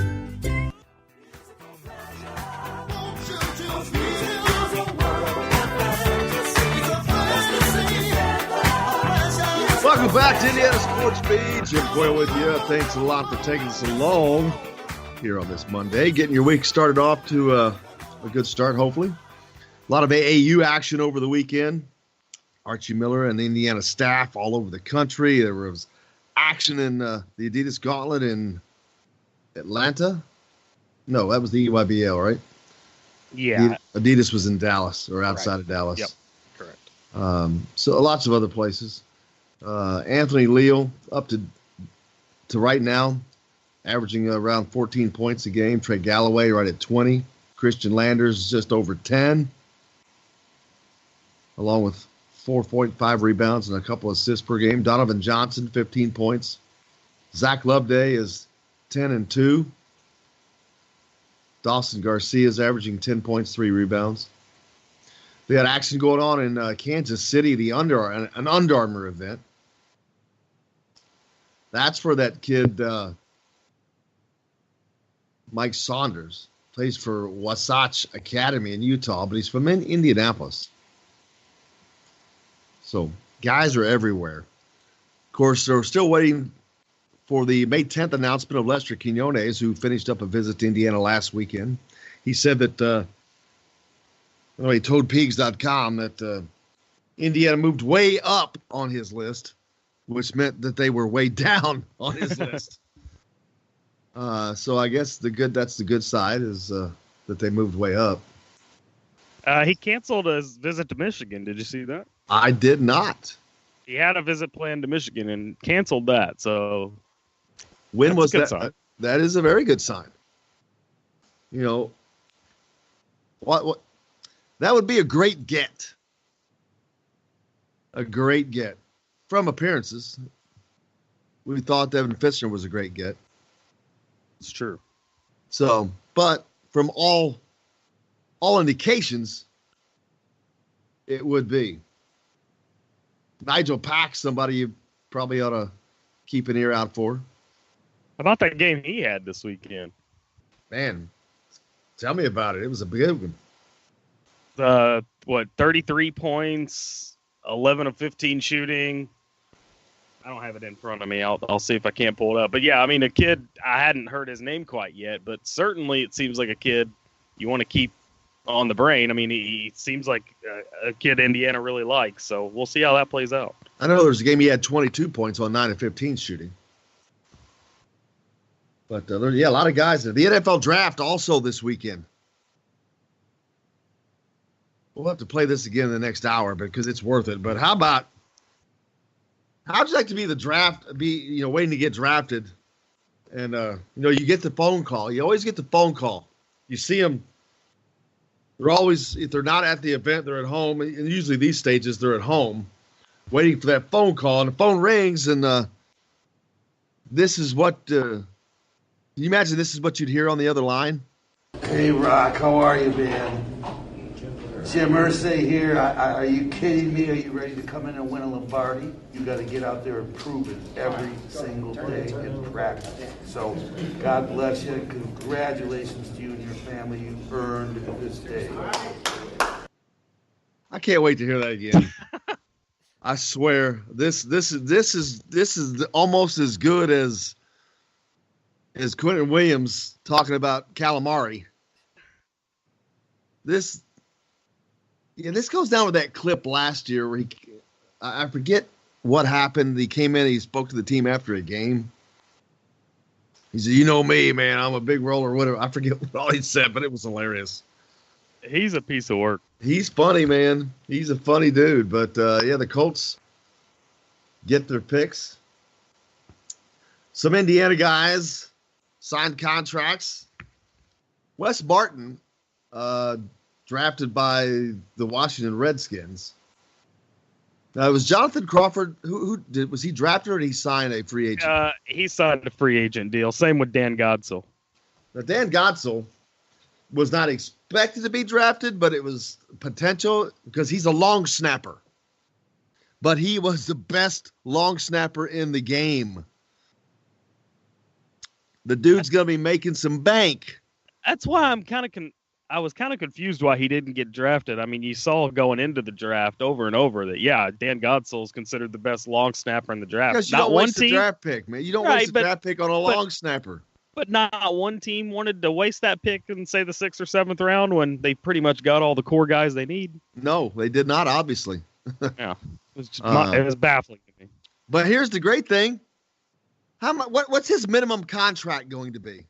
Welcome back to Indiana Sports Beat. Jim Coyle with you. Thanks a lot for taking so long here on this Monday. Getting your week started off to a good start, hopefully. A lot of AAU action over the weekend. Archie Miller and the Indiana staff all over the country. There was action in the Adidas Gauntlet in Atlanta. No, that was the EYBL, right? Yeah. Adidas was in Dallas or outside of Dallas. Yep, correct. So lots of other places. Anthony Leal up to right now, averaging around 14 points a game. Trey Galloway right at 20. Christian Landers just over 10, along with 4.5 rebounds and a couple assists per game. Donovan Johnson, 15 points. Zach Loveday is 10-2. Dawson Garcia is averaging 10 points, 3 rebounds. They had action going on in Kansas City, an Under Armour event. That's for that kid, Mike Saunders. Plays for Wasatch Academy in Utah, but he's from Indianapolis. So guys are everywhere. Of course, they're still waiting for the May 10th announcement of Lester Quinones, who finished up a visit to Indiana last weekend. He said that, he told Pigs.com that Indiana moved way up on his list, which meant that they were way down on his list. So I guess that's the good side is that they moved way up. He canceled his visit to Michigan. Did you see that? I did not. He had a visit planned to Michigan and canceled that. So when was that? Sign. That is a very good sign. You know, what that would be a great get. A great get from appearances. We thought Devin Fitzner was a great get. It's true. So, but from all indications, it would be. Nigel Pack, somebody you probably ought to keep an ear out for. How about that game he had this weekend? Man, tell me about it. It was a big one. 33 points, 11 of 15 shooting. I don't have it in front of me. I'll see if I can't pull it up. But yeah, I mean, a kid, I hadn't heard his name quite yet, but certainly it seems like a kid you want to keep on the brain. I mean, he seems like a kid Indiana really likes, so we'll see how that plays out. I know there's a game he had 22 points on 9 of 15 shooting. But a lot of guys. The NFL draft also this weekend. We'll have to play this again in the next hour because it's worth it. But how'd you like to be the draft, waiting to get drafted? And, you get the phone call. You always get the phone call. You see them. They're always, if they're not at the event, they're at home. And usually these stages, they're at home waiting for that phone call. And the phone rings, and this is what, can you imagine this is what you'd hear on the other line? Hey, Rock, how are you, man? Jim Irsay here. Are you kidding me? Are you ready to come in and win a Lombardi? You got to get out there and prove it every single day in practice. So, God bless you. Congratulations to you and your family. You earned this day. I can't wait to hear that again. I swear, this is almost as good as Quentin Williams talking about calamari. This goes down with that clip last year where I forget what happened. He came in, he spoke to the team after a game. He said, "You know me, man, I'm a big roller," whatever. I forget what all he said, but it was hilarious. He's a piece of work. He's funny, man. He's a funny dude. But, the Colts get their picks. Some Indiana guys signed contracts. Wes Martin, drafted by the Washington Redskins. Now, it was Jonathan Crawford. Was he drafted or did he sign a free agent? He signed a free agent deal. Same with Dan Godsell. Now, Dan Godsell was not expected to be drafted, but it was potential because he's a long snapper. But he was the best long snapper in the game. The dude's going to be making some bank. That's why I was kind of confused why he didn't get drafted. I mean, you saw going into the draft over and over that, Dan Godsell is considered the best long snapper in the draft. Because you don't waste the draft pick, man. You don't waste the draft pick on a long snapper. But not one team wanted to waste that pick in, say, the 6th or 7th round when they pretty much got all the core guys they need. No, they did not, obviously. Yeah. It was baffling to me. But here's the great thing. What's his minimum contract going to be?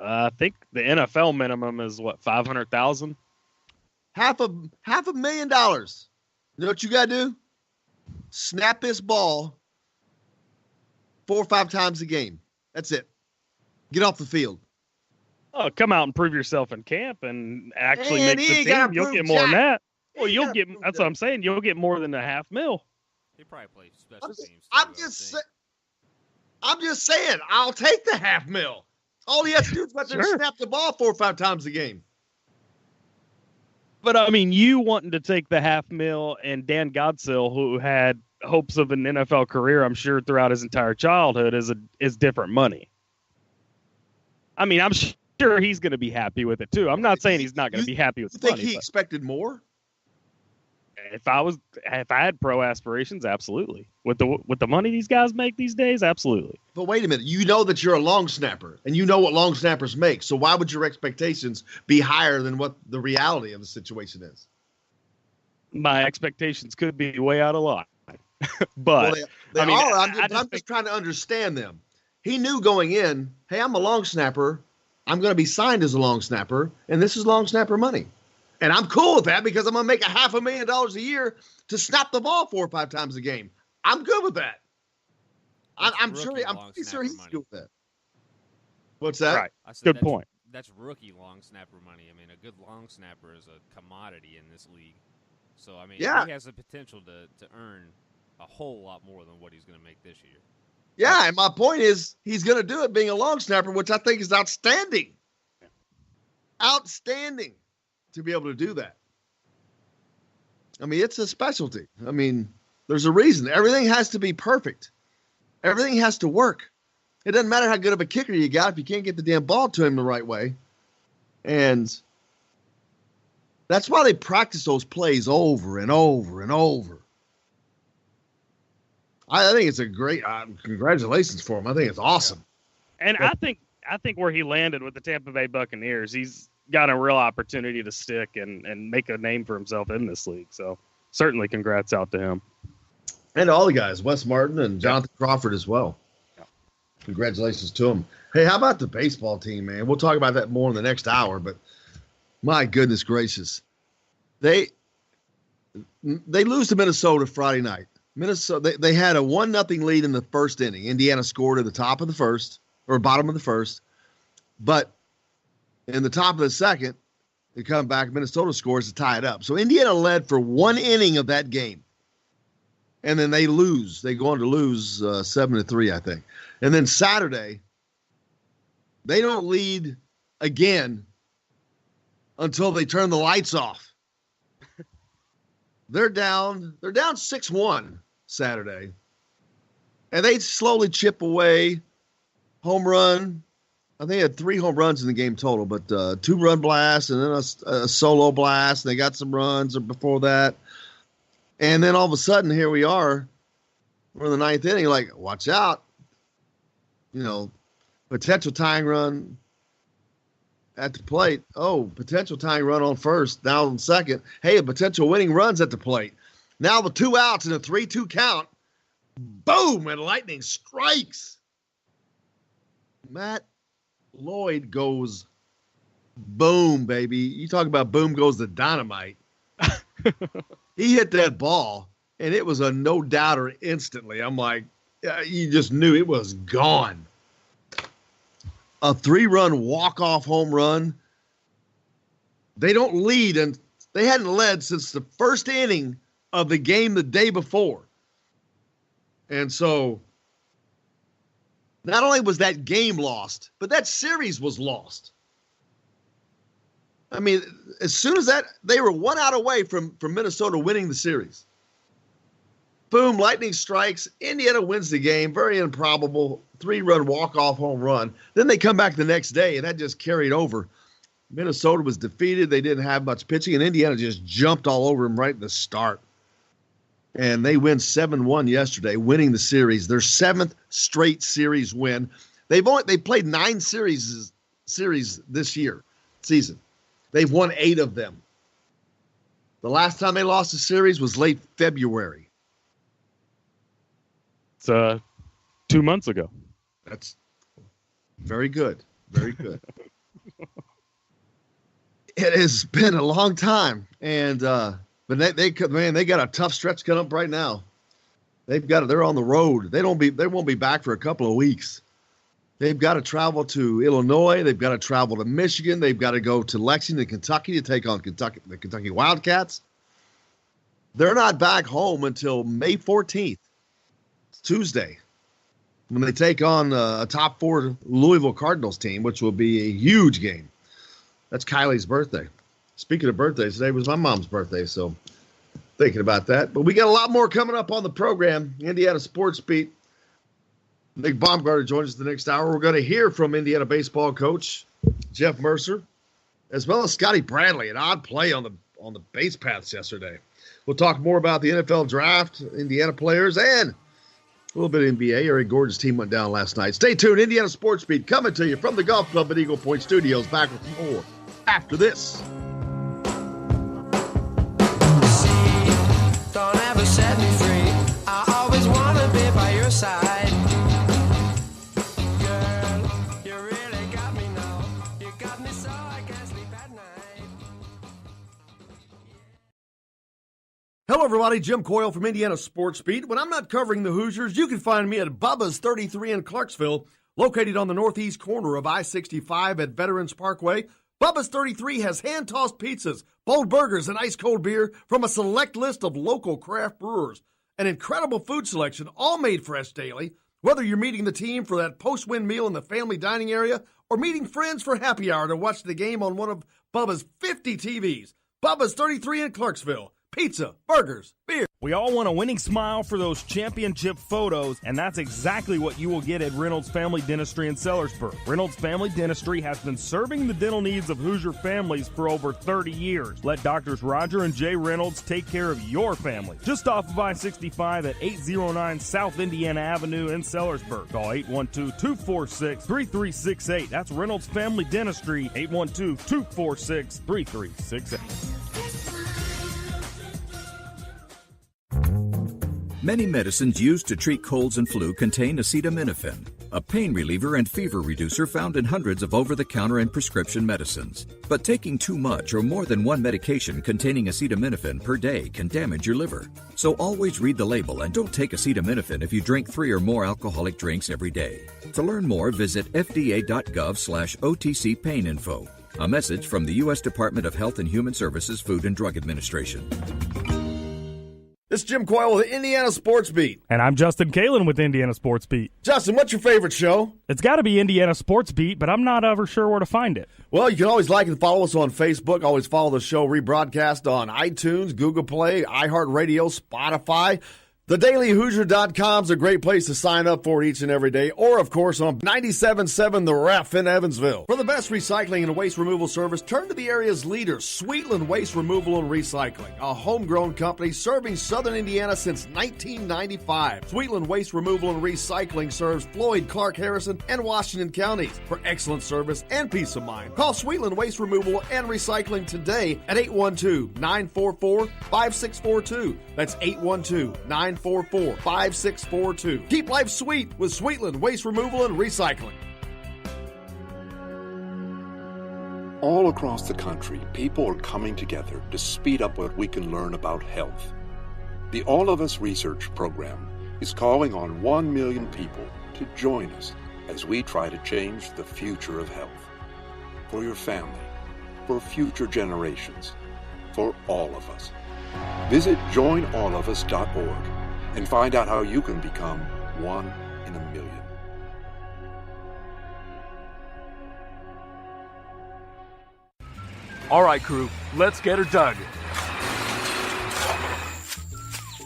I think the NFL minimum is what, $500,000? $500,000. You know what you gotta do? Snap this ball 4 or 5 times a game. That's it. Get off the field. Oh, come out and prove yourself in camp and actually make the team. You'll get more than that. Well, that's what I'm saying. You'll get more than $500,000. He probably plays special teams. I'm just saying, I'll take the $500,000. All he has to do is let them snap the ball 4 or 5 times a game. But I mean, you wanting to take the $500,000 and Dan Godsill, who had hopes of an NFL career, I'm sure throughout his entire childhood, is different money. I mean, I'm sure he's going to be happy with it too. I'm not saying he's not going to be happy with the money. You think he expected more? If I had pro aspirations, absolutely. With the money these guys make these days, absolutely. But wait a minute. You know that you're a long snapper, and you know what long snappers make. So why would your expectations be higher than what the reality of the situation is? My expectations could be way out of line. But well, they I mean, are. I'm just trying to understand them. He knew going in, hey, I'm a long snapper. I'm going to be signed as a long snapper, and this is long snapper money. And I'm cool with that because I'm going to make $500,000 a year to snap the ball 4 or 5 times a game. I'm good with that. I'm pretty sure he's good with that. What's that? Right. Good point. That's rookie long snapper money. I mean, a good long snapper is a commodity in this league. So, I mean, he has the potential to earn a whole lot more than what he's going to make this year. Yeah, and my point is he's going to do it being a long snapper, which I think is outstanding. Outstanding to be able to do that. I mean, it's a specialty. I mean, there's a reason. Everything has to be perfect. Everything has to work. It doesn't matter how good of a kicker you got if you can't get the damn ball to him the right way. And that's why they practice those plays over and over and over. I think it's a great congratulations for him. I think it's awesome. And I think where he landed with the Tampa Bay Buccaneers, he's got a real opportunity to stick and make a name for himself in this league. So certainly congrats out to him. And all the guys, Wes Martin and Jonathan Crawford as well. Congratulations to them. Hey, how about the baseball team, man? We'll talk about that more in the next hour, but my goodness gracious. They lose to Minnesota Friday night. Minnesota, they had a 1-0 lead in the first inning. Indiana scored at the top of the first, or bottom of the first. But in the top of the second, they come back, Minnesota scores to tie it up. So Indiana led for 1 inning of that game. And then they lose. They go on to lose 7-3, I think. And then Saturday, they don't lead again until they turn the lights off. They're down 6-1 Saturday. And they slowly chip away. Home run. I think they had 3 home runs in the game total, but 2-run blast and then a solo blast. And they got some runs before that. And then all of a sudden, here we are. We're in the 9th inning. Like, watch out. You know, potential tying run at the plate. Oh, potential tying run on first. Now on second. Hey, a potential winning run's at the plate. Now with 2 outs and a 3-2 count. Boom, and lightning strikes. Matt Lloyd goes boom, baby. You talk about boom goes the dynamite. He hit that ball, and it was a no-doubter instantly. I'm like, you just knew it was gone. A 3-run walk-off home run. They don't lead, and they hadn't led since the first inning of the game the day before. And so not only was that game lost, but that series was lost. I mean, as soon as that, they were 1 out away from Minnesota winning the series. Boom, lightning strikes. Indiana wins the game. Very improbable 3-run walk-off home run. Then they come back the next day, and that just carried over. Minnesota was defeated. They didn't have much pitching, and Indiana just jumped all over them right at the start. And they win 7-1 yesterday, winning the series. Their 7th straight series win. They played 9 series this season. They've won 8 of them. The last time they lost a series was late February. It's 2 months ago. That's very good. Very good. It has been a long time, and but they got a tough stretch coming up right now. They're on the road. They won't be back for a couple of weeks. They've got to travel to Illinois. They've got to travel to Michigan. They've got to go to Lexington, Kentucky to take on the Kentucky Wildcats. They're not back home until May 14th, Tuesday, when they take on a top 4 Louisville Cardinals team, which will be a huge game. That's Kylie's birthday. Speaking of birthdays, today was my mom's birthday, so thinking about that. But we got a lot more coming up on the program. Indiana Sports Beat. Nick Baumgartner joins us the next hour. We're going to hear from Indiana baseball coach Jeff Mercer, as well as Scotty Bradley, an odd play on the base paths yesterday. We'll talk more about the NFL draft, Indiana players, and a little bit of NBA. Eric Gordon's team went down last night. Stay tuned. Indiana Sports Beat coming to you from the Golf Club at Eagle Point Studios. Back with more after this. Don't ever set me free. I always want to be by your side. Girl, you really got me now. You got me so I can't sleep at night. Hello, everybody. Jim Coyle from Indiana Sports Beat. When I'm not covering the Hoosiers, you can find me at Bubba's 33 in Clarksville, located on the northeast corner of I-65 at Veterans Parkway. Bubba's 33 has hand-tossed pizzas, bold burgers, and ice-cold beer from a select list of local craft brewers. An incredible food selection, all made fresh daily. Whether you're meeting the team for that post-win meal in the family dining area or meeting friends for happy hour to watch the game on one of Bubba's 50 TVs. Bubba's 33 in Clarksville. Pizza, burgers, beer. We all want a winning smile for those championship photos, and that's exactly what you will get at Reynolds Family Dentistry in Sellersburg. Reynolds Family Dentistry has been serving the dental needs of Hoosier families for over 30 years. Let Doctors Roger and Jay Reynolds take care of your family. Just off of I-65 at 809 South Indiana Avenue in Sellersburg. Call 812-246-3368. That's Reynolds Family Dentistry, 812-246-3368. Many medicines used to treat colds and flu contain acetaminophen, a pain reliever and fever reducer found in hundreds of over-the-counter and prescription medicines. But taking too much or more than one medication containing acetaminophen per day can damage your liver. So always read the label and don't take acetaminophen if you drink 3 or more alcoholic drinks every day. To learn more, visit fda.gov/OTC pain info. A message from the U.S. Department of Health and Human Services Food and Drug Administration. This is Jim Coyle with Indiana Sports Beat. And I'm Justin Kalen with Indiana Sports Beat. Justin, what's your favorite show? It's got to be Indiana Sports Beat, but I'm not ever sure where to find it. Well, you can always like and follow us on Facebook. Always follow the show rebroadcast on iTunes, Google Play, iHeartRadio, Spotify. TheDailyHoosier.com is a great place to sign up for each and every day. Or, of course, on 97.7 The Ref in Evansville. For the best recycling and waste removal service, turn to the area's leader, Sweetland Waste Removal and Recycling, a homegrown company serving southern Indiana since 1995. Sweetland Waste Removal and Recycling serves Floyd, Clark, Harrison, and Washington counties. For excellent service and peace of mind, call Sweetland Waste Removal and Recycling today at 812-944-5642. That's 812-944-5642. Keep life sweet with Sweetland Waste Removal and Recycling. All across the country, people are coming together to speed up what we can learn about health. The All of Us Research Program is calling on 1 million people to join us as we try to change the future of health. For your family, for future generations, for all of us. Visit joinallofus.org and find out how you can become 1 in a million. All right, crew, let's get her dug.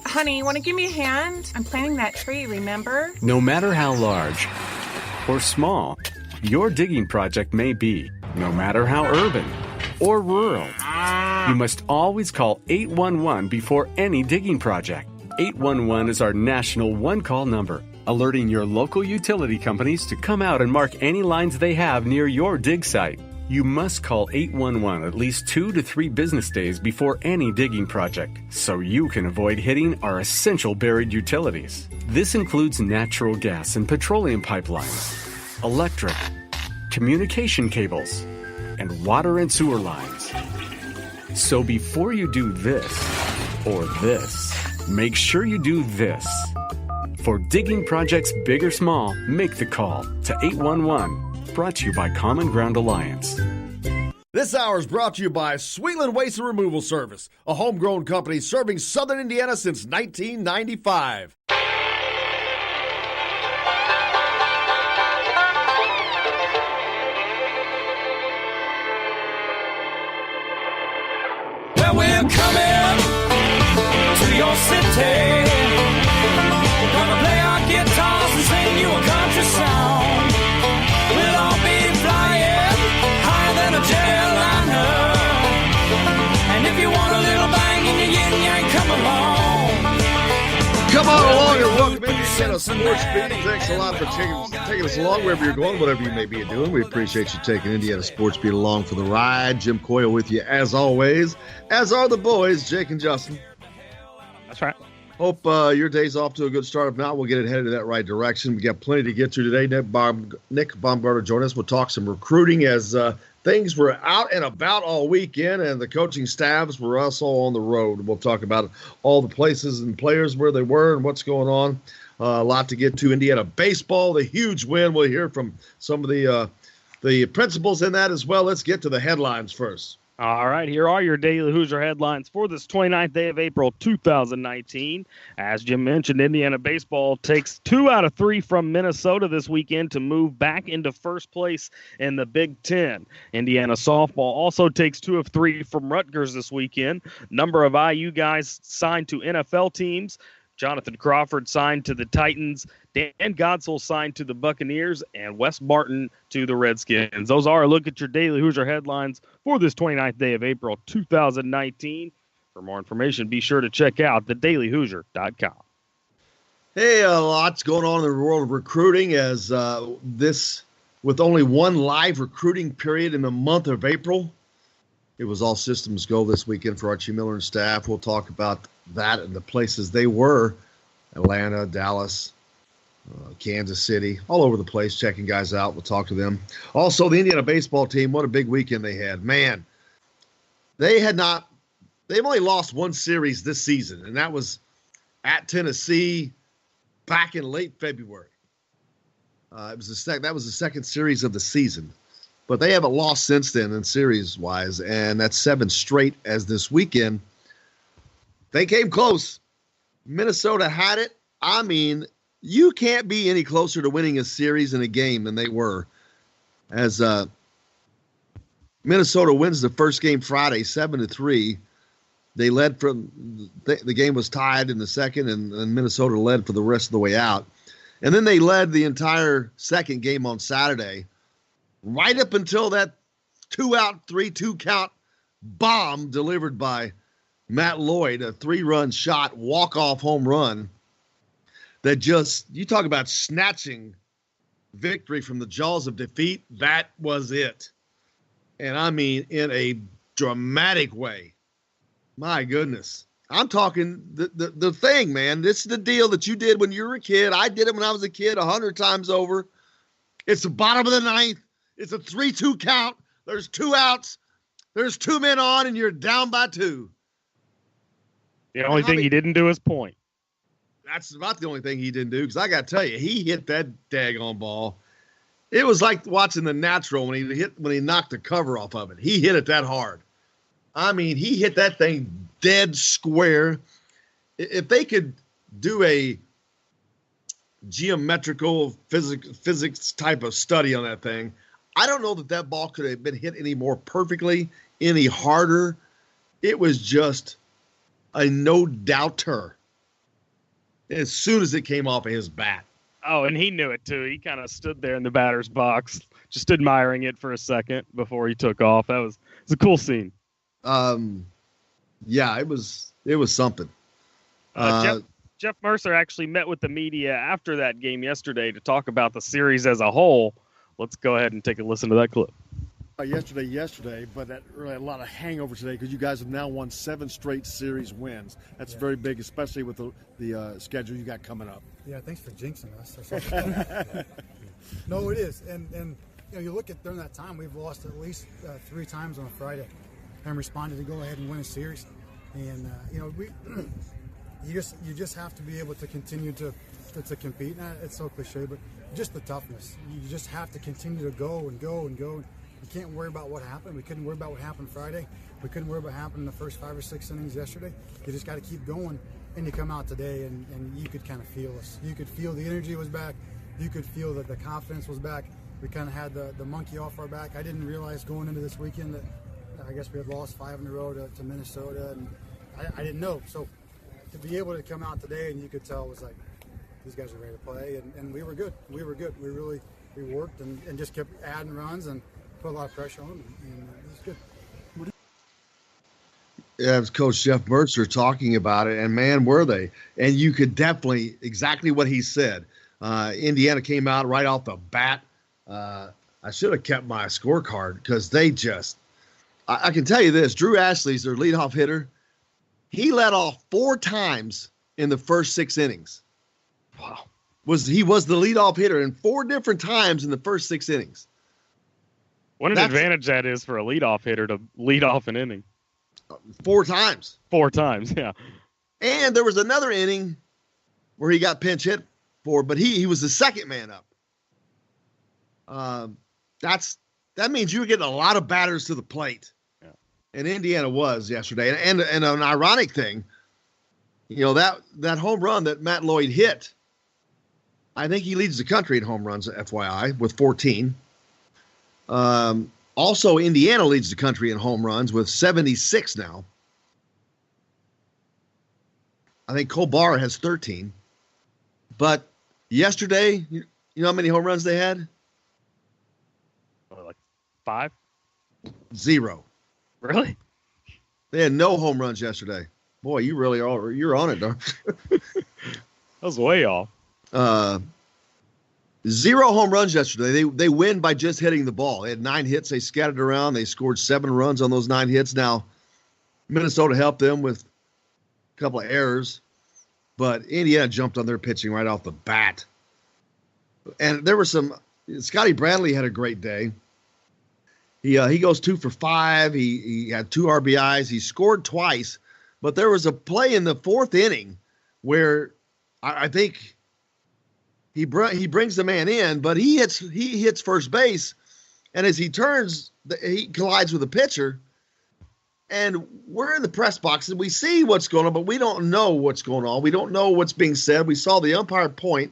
Honey, want to give me a hand? I'm planting that tree, remember? No matter how large or small your digging project may be, no matter how urban or rural, you must always call 811 before any digging project. 811 is our national one-call number, alerting your local utility companies to come out and mark any lines they have near your dig site. You must call 811 at least 2 to 3 business days before any digging project, so you can avoid hitting our essential buried utilities. This includes natural gas and petroleum pipelines, electric, communication cables, and water and sewer lines. So before you do this or this, make sure you do this. For digging projects big or small, make the call to 811. Brought to you by Common Ground Alliance. This hour is brought to you by Sweetland Waste and Removal Service, a homegrown company serving southern Indiana since 1995. we're coming to your city. We're gonna play our guitars and sing you a country song. We'll all be flying higher than a jetliner. And if you want a little bang in your yin yang, come along. Come on along and welcome Indiana Sports Beat. Thanks a lot for taking us along wherever you're going, whatever you may be doing. We appreciate you taking Indiana Sports Beat along for the ride. Jim Coyle with you as always, as are the boys, Jake and Justin. That's right. Hope your day's off to a good start. If not, we'll get it headed in that right direction. We got plenty to get to today. Nick Baumgartner join us. We'll talk some recruiting as things were out and about all weekend, and the coaching staffs were also on the road. We'll talk about all the places and players where they were and what's going on. A lot to get to. Indiana baseball, the huge win. We'll hear from some of the principals in that as well. Let's get to the headlines first. All right, here are your Daily Hoosier headlines for this 29th day of April 2019. As Jim mentioned, Indiana baseball takes 2 out of 3 from Minnesota this weekend to move back into first place in the Big Ten. Indiana softball also takes 2 of 3 from Rutgers this weekend. Number of IU guys signed to NFL teams. Jonathan Crawford signed to the Titans, Dan Godsell signed to the Buccaneers, and Wes Martin to the Redskins. Those are a look at your Daily Hoosier headlines for this 29th day of April 2019. For more information, be sure to check out thedailyhoosier.com. Hey, lots going on in the world of recruiting as with only one live recruiting period in the month of April. It was all systems go this weekend for Archie Miller and staff. We'll talk about that and the places they were: Atlanta, Dallas, Kansas City, all over the place, checking guys out. We'll talk to them. Also, the Indiana baseball team, what a big weekend they had. Man, they've only lost one series this season, and that was at Tennessee back in late February. That was the second series of the season. But they haven't lost since then in series-wise, and that's 7 straight as this weekend. They came close. Minnesota had it. I mean, you can't be any closer to winning a series in a game than they were. As Minnesota wins the first game Friday, 7-3. They led the game was tied in the second, and Minnesota led for the rest of the way out. And then they led the entire second game on Saturday, right up until that 2-out, 3-2 count bomb delivered by Matt Lloyd, a 3-run shot, walk-off home run that just, you talk about snatching victory from the jaws of defeat. That was it. And I mean, in a dramatic way. My goodness. I'm talking the thing, man. This is the deal that you did when you were a kid. I did it when I was a kid 100 times over. It's the bottom of the ninth. It's a 3-2 count. There's 2 outs. There's 2 men on, and you're down by 2. The only thing he didn't do is point. That's about the only thing he didn't do, because I got to tell you, he hit that daggone ball. It was like watching The Natural when he knocked the cover off of it. He hit it that hard. I mean, he hit that thing dead square. If they could do a geometrical physics type of study on that thing, I don't know that ball could have been hit any more perfectly, any harder. It was just a no-doubter as soon as it came off of his bat. Oh, and he knew it, too. He kind of stood there in the batter's box, just admiring it for a second before he took off. It was a cool scene. Yeah, it was something. Jeff Mercer actually met with the media after that game yesterday to talk about the series as a whole. Let's go ahead and take a listen to that clip. Yesterday, but that really a lot of hangover today because you guys have now won 7 straight series wins. That's very big, especially with the schedule you got coming up. Yeah, thanks for jinxing us. No, it is, and you look at during that time we've lost at least 3 times on a Friday, and responded to go ahead and win a series, and you just have to be able to continue to compete. It's so cliche, but just the toughness. You just have to continue to go and go and go. You can't worry about what happened. We couldn't worry about what happened Friday. We couldn't worry about what happened in the first 5 or 6 innings yesterday. You just got to keep going, and you come out today, and you could kind of feel us. You could feel the energy was back. You could feel that the confidence was back. We kind of had the monkey off our back. I didn't realize going into this weekend that I guess we had lost 5 in a row to Minnesota, and I didn't know. So to be able to come out today and you could tell it was like, these guys are ready to play, and we were good. We worked and just kept adding runs and put a lot of pressure on them, and it was good. Yeah, it was Coach Jeff Mercer talking about it, and man, were they. And you could definitely, exactly what he said. Indiana came out right off the bat. I should have kept my scorecard because they just, I can tell you this, Drew Ashley's their leadoff hitter. He led off 4 times in the first 6 innings. Wow. He was the leadoff hitter in 4 different times in the first 6 innings. What an advantage that is for a leadoff hitter to lead off an inning. 4 times. 4 times, yeah. And there was another inning where he got pinch hit for, but he was the second man up. That means you were getting a lot of batters to the plate. Yeah. And Indiana was yesterday. And an ironic thing, that home run that Matt Lloyd hit, I think he leads the country in home runs, FYI, with 14. Also, Indiana leads the country in home runs with 76 now. I think Kobar has 13. But yesterday, you know how many home runs they had? Like 5? 0. Really? They had no home runs yesterday. Boy, you really are. You're on it, don't you? That was way off. 0 home runs yesterday. They win by just hitting the ball. They had 9 hits. They scattered around. They scored 7 runs on those 9 hits. Now, Minnesota helped them with a couple of errors, but Indiana jumped on their pitching right off the bat. And there were some. Scotty Bradley had a great day. He goes 2 for 5. He had 2 RBIs. He scored twice, but there was a play in the 4th inning where I think. He brings the man in, but he hits first base, and as he turns, he collides with the pitcher. And we're in the press box, and we see what's going on, but we don't know what's going on. We don't know what's being said. We saw the umpire point,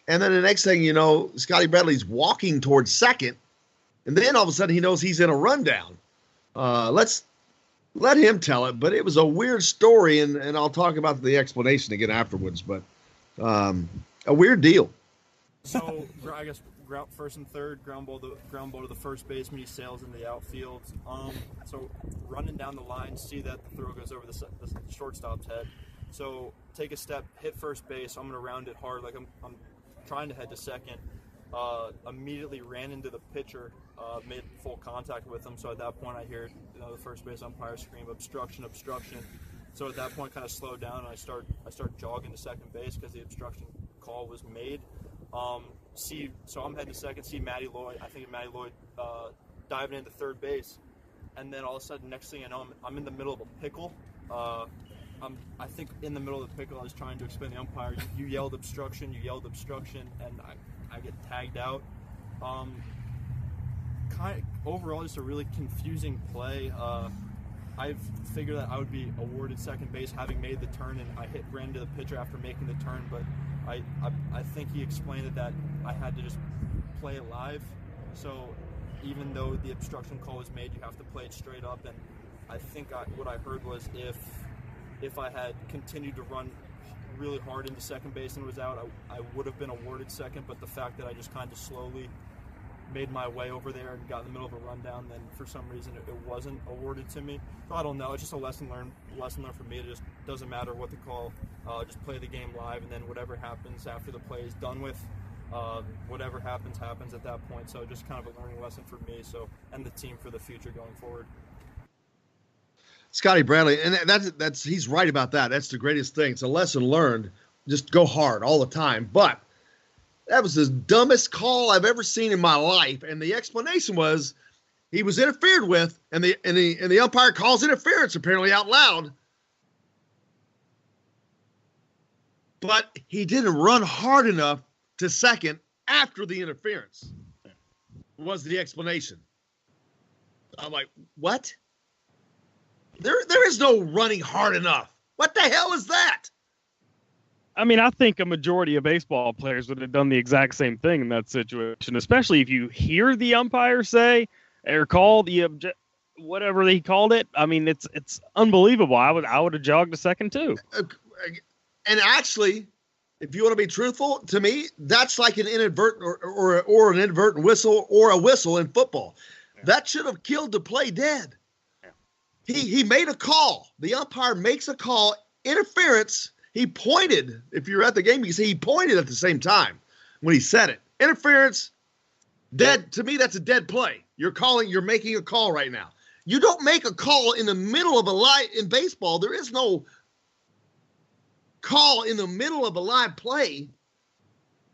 and then the next thing you know, Scotty Bradley's walking towards second, and then all of a sudden he knows he's in a rundown. Let's let him tell it, but it was a weird story, and I'll talk about the explanation again afterwards, but a weird deal. So I guess first and third, ground ball to the first baseman. He sails into the outfield. So running down the line, see that the throw goes over the shortstop's head. So take a step, hit first base. I'm going to round it hard, like I'm trying to head to second. Immediately ran into the pitcher, made full contact with him. So at that point, I hear the first base umpire scream, obstruction. So at that point, kind of slowed down, and I start jogging to second base because the obstruction call was made. So I'm heading to second, see Matty Lloyd. I think Matty Lloyd diving into third base, and then all of a sudden, next thing I know, I'm in the middle of a pickle. I think in the middle of the pickle, I was trying to explain to the umpire, you yelled obstruction, and I get tagged out. Overall, just a really confusing play. I figured that I would be awarded second base having made the turn, and I ran into the pitcher after making the turn, but I think he explained that I had to just play it live. So even though the obstruction call was made, you have to play it straight up. And I think what I heard was if I had continued to run really hard into second base and was out, I would have been awarded second. But the fact that I just kind of slowly made my way over there and got in the middle of a rundown, then for some reason it wasn't awarded to me. So I don't know. It's just a lesson learned for me. It just doesn't matter what the call. Just play the game live, and then whatever happens after the play is done with. Whatever happens at that point. So just kind of a learning lesson for me. And the team for the future going forward. Scotty Bradley, and that's he's right about that. That's the greatest thing. It's a lesson learned. Just go hard all the time. But that was the dumbest call I've ever seen in my life. And the explanation was he was interfered with, and the umpire calls interference apparently out loud. But he didn't run hard enough to second after the interference, was the explanation. I'm like, what? There is no running hard enough. What the hell is that? I mean, I think a majority of baseball players would have done the exact same thing in that situation, especially if you hear the umpire say or call whatever he called it. I mean, it's unbelievable. I would have jogged a second too. And actually, if you want to be truthful, to me, that's like an inadvertent or an inadvertent whistle or a whistle in football. Yeah. That should have killed the play dead. Yeah. He made a call. The umpire makes a call, interference. He pointed. If you're at the game, you can see he pointed at the same time when he said it. Interference, dead. To me, that's a dead play. You're making a call right now. You don't make a call in the middle of a live in baseball. There is no call in the middle of a live play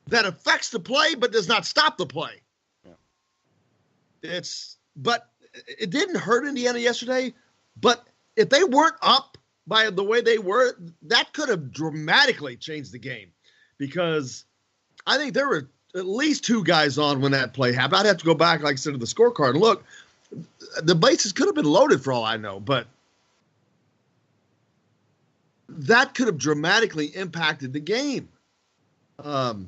that affects the play but does not stop the play. Yeah. But it didn't hurt Indiana yesterday. But if they weren't up by the way they were, that could have dramatically changed the game, because I think there were at least 2 guys on when that play happened. I'd have to go back, like I said, to the scorecard and look. The bases could have been loaded for all I know, but that could have dramatically impacted the game. It was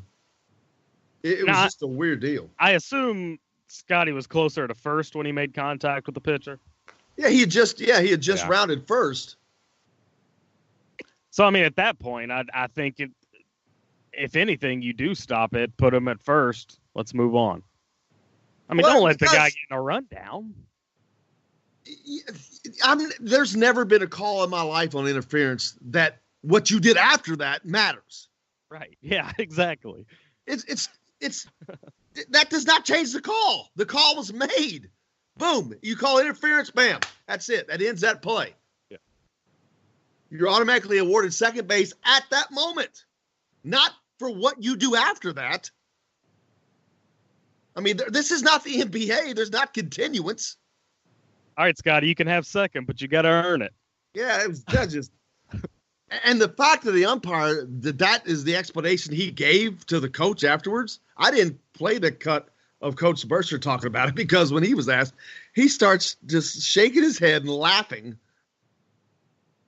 just a weird deal. I assume Scotty was closer to first when he made contact with the pitcher. Yeah, he had just rounded first. So, I mean, at that point, I think if anything, you do stop it, put him at first. Let's move on. I mean, don't let the guy get in a rundown. There's never been a call in my life on interference that what you did after that matters. Right. Yeah, exactly. It's that does not change the call. The call was made. Boom. You call interference, bam. That's it. That ends that play. Yeah. You're automatically awarded second base at that moment, not for what you do after that. I mean, this is not the NBA. There's not continuance. All right, Scotty, you can have second, but you got to earn it. Yeah, it was just. And the fact that the umpire, that is the explanation he gave to the coach afterwards. I didn't play the cut of Coach Burscher talking about it, because when he was asked, he starts just shaking his head and laughing.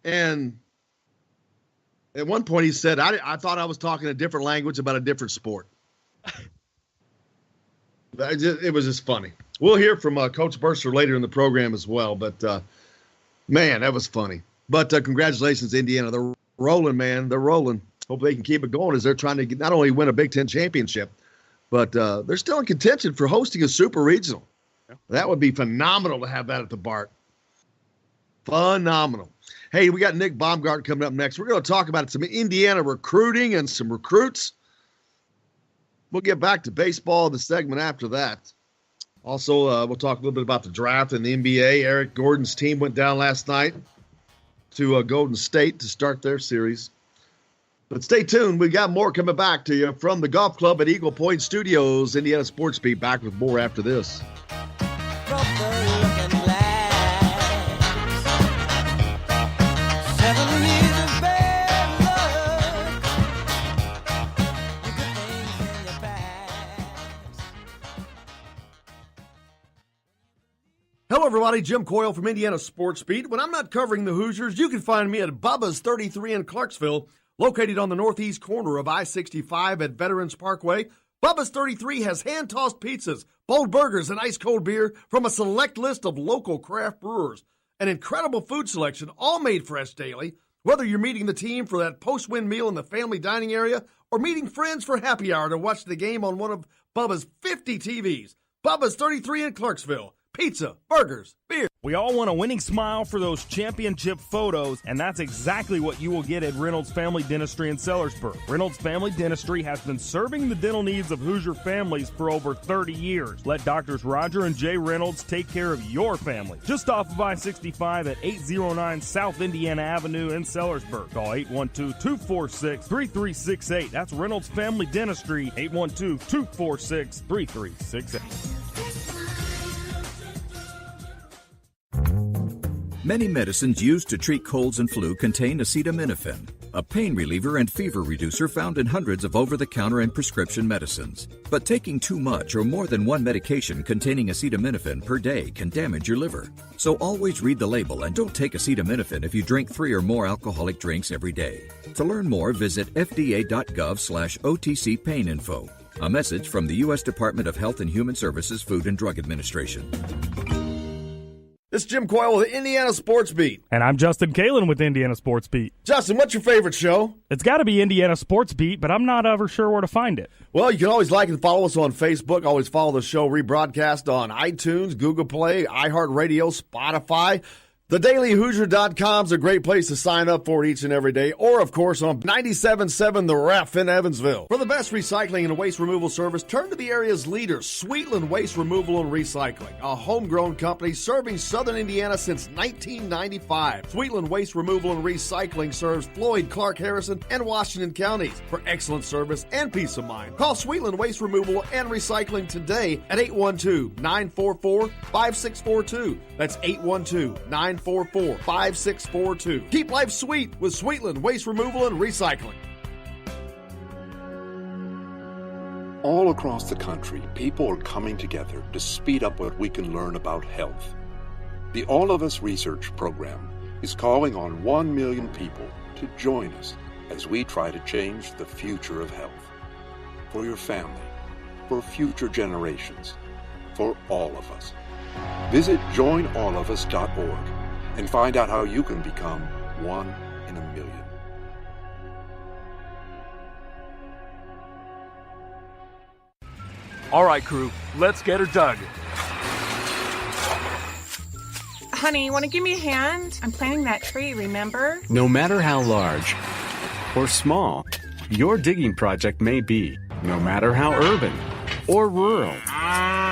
And at one point he said, I thought I was talking a different language about a different sport. It was just funny. We'll hear from Coach Burscher later in the program as well. But, man, that was funny. But congratulations, Indiana. They're rolling, man. They're rolling. Hope they can keep it going as they're trying to not only win a Big Ten championship, but they're still in contention for hosting a super regional. Yeah. That would be phenomenal to have that at the BART. Phenomenal. Hey, we got Nick Baumgart coming up next. We're going to talk about some Indiana recruiting and some recruits. We'll get back to baseball in the segment after that. Also, we'll talk a little bit about the draft and the NBA. Eric Gordon's team went down last night to Golden State to start their series. But stay tuned. We got more coming back to you from the golf club at Eagle Point Studios. Indiana Sports Beat back with more after this. Hello, everybody. Jim Coyle from Indiana Sports Beat. When I'm not covering the Hoosiers, you can find me at Bubba's 33 in Clarksville, located on the northeast corner of I-65 at Veterans Parkway. Bubba's 33 has hand-tossed pizzas, bold burgers, and ice-cold beer from a select list of local craft brewers. An incredible food selection, all made fresh daily. Whether you're meeting the team for that post-win meal in the family dining area or meeting friends for happy hour to watch the game on one of Bubba's 50 TVs. Bubba's 33 in Clarksville. Pizza, burgers, beer. We all want a winning smile for those championship photos, and that's exactly what you will get at Reynolds Family Dentistry in Sellersburg. Reynolds Family Dentistry has been serving the dental needs of Hoosier families for over 30 years. Let Doctors Roger and Jay Reynolds take care of your family. Just off of I-65 at 809 South Indiana Avenue in Sellersburg. Call 812-246-3368. That's Reynolds Family Dentistry, 812-246-3368. Many medicines used to treat colds and flu contain acetaminophen, a pain reliever and fever reducer found in hundreds of over-the-counter and prescription medicines. But taking too much or more than one medication containing acetaminophen per day can damage your liver. So always read the label and don't take acetaminophen if you drink 3 or more alcoholic drinks every day. To learn more, visit fda.gov/OTC pain info. A message from the U.S. Department of Health and Human Services Food and Drug Administration. This is Jim Coyle with the Indiana Sports Beat. And I'm Justin Kalen with Indiana Sports Beat. Justin, what's your favorite show? It's got to be Indiana Sports Beat, but I'm not ever sure where to find it. Well, you can always like and follow us on Facebook. Always follow the show rebroadcast on iTunes, Google Play, iHeartRadio, Spotify. TheDailyHoosier.com is a great place to sign up for each and every day, or, of course, on 97.7 The Ref in Evansville. For the best recycling and waste removal service, turn to the area's leader, Sweetland Waste Removal and Recycling, a homegrown company serving southern Indiana since 1995. Sweetland Waste Removal and Recycling serves Floyd, Clark, Harrison, and Washington counties. For excellent service and peace of mind, call Sweetland Waste Removal and Recycling today at 812-944-5642. That's 812-944-5642. Keep life sweet with Sweetland Waste Removal and Recycling. All across the country, people are coming together to speed up what we can learn about health. The All of Us Research Program is calling on 1 million people to join us as we try to change the future of health. For your family, for future generations, for all of us. Visit joinallofus.org and find out how you can become 1 in a million. All right, crew, let's get her dug. Honey, want to give me a hand? I'm planting that tree, remember? No matter how large or small your digging project may be, no matter how urban or rural,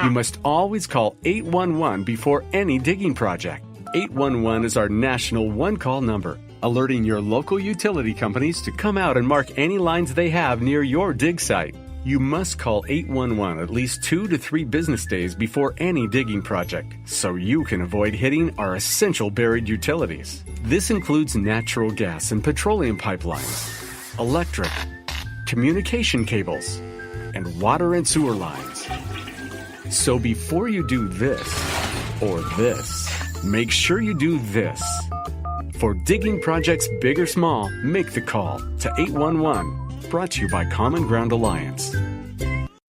you must always call 811 before any digging project. 811 is our national one-call number, alerting your local utility companies to come out and mark any lines they have near your dig site. You must call 811 at least 2 to 3 business days before any digging project, so you can avoid hitting our essential buried utilities. This includes natural gas and petroleum pipelines, electric, communication cables, and water and sewer lines. So before you do this or this, make sure you do this. For digging projects big or small, make the call to 811. Brought to you by Common Ground Alliance.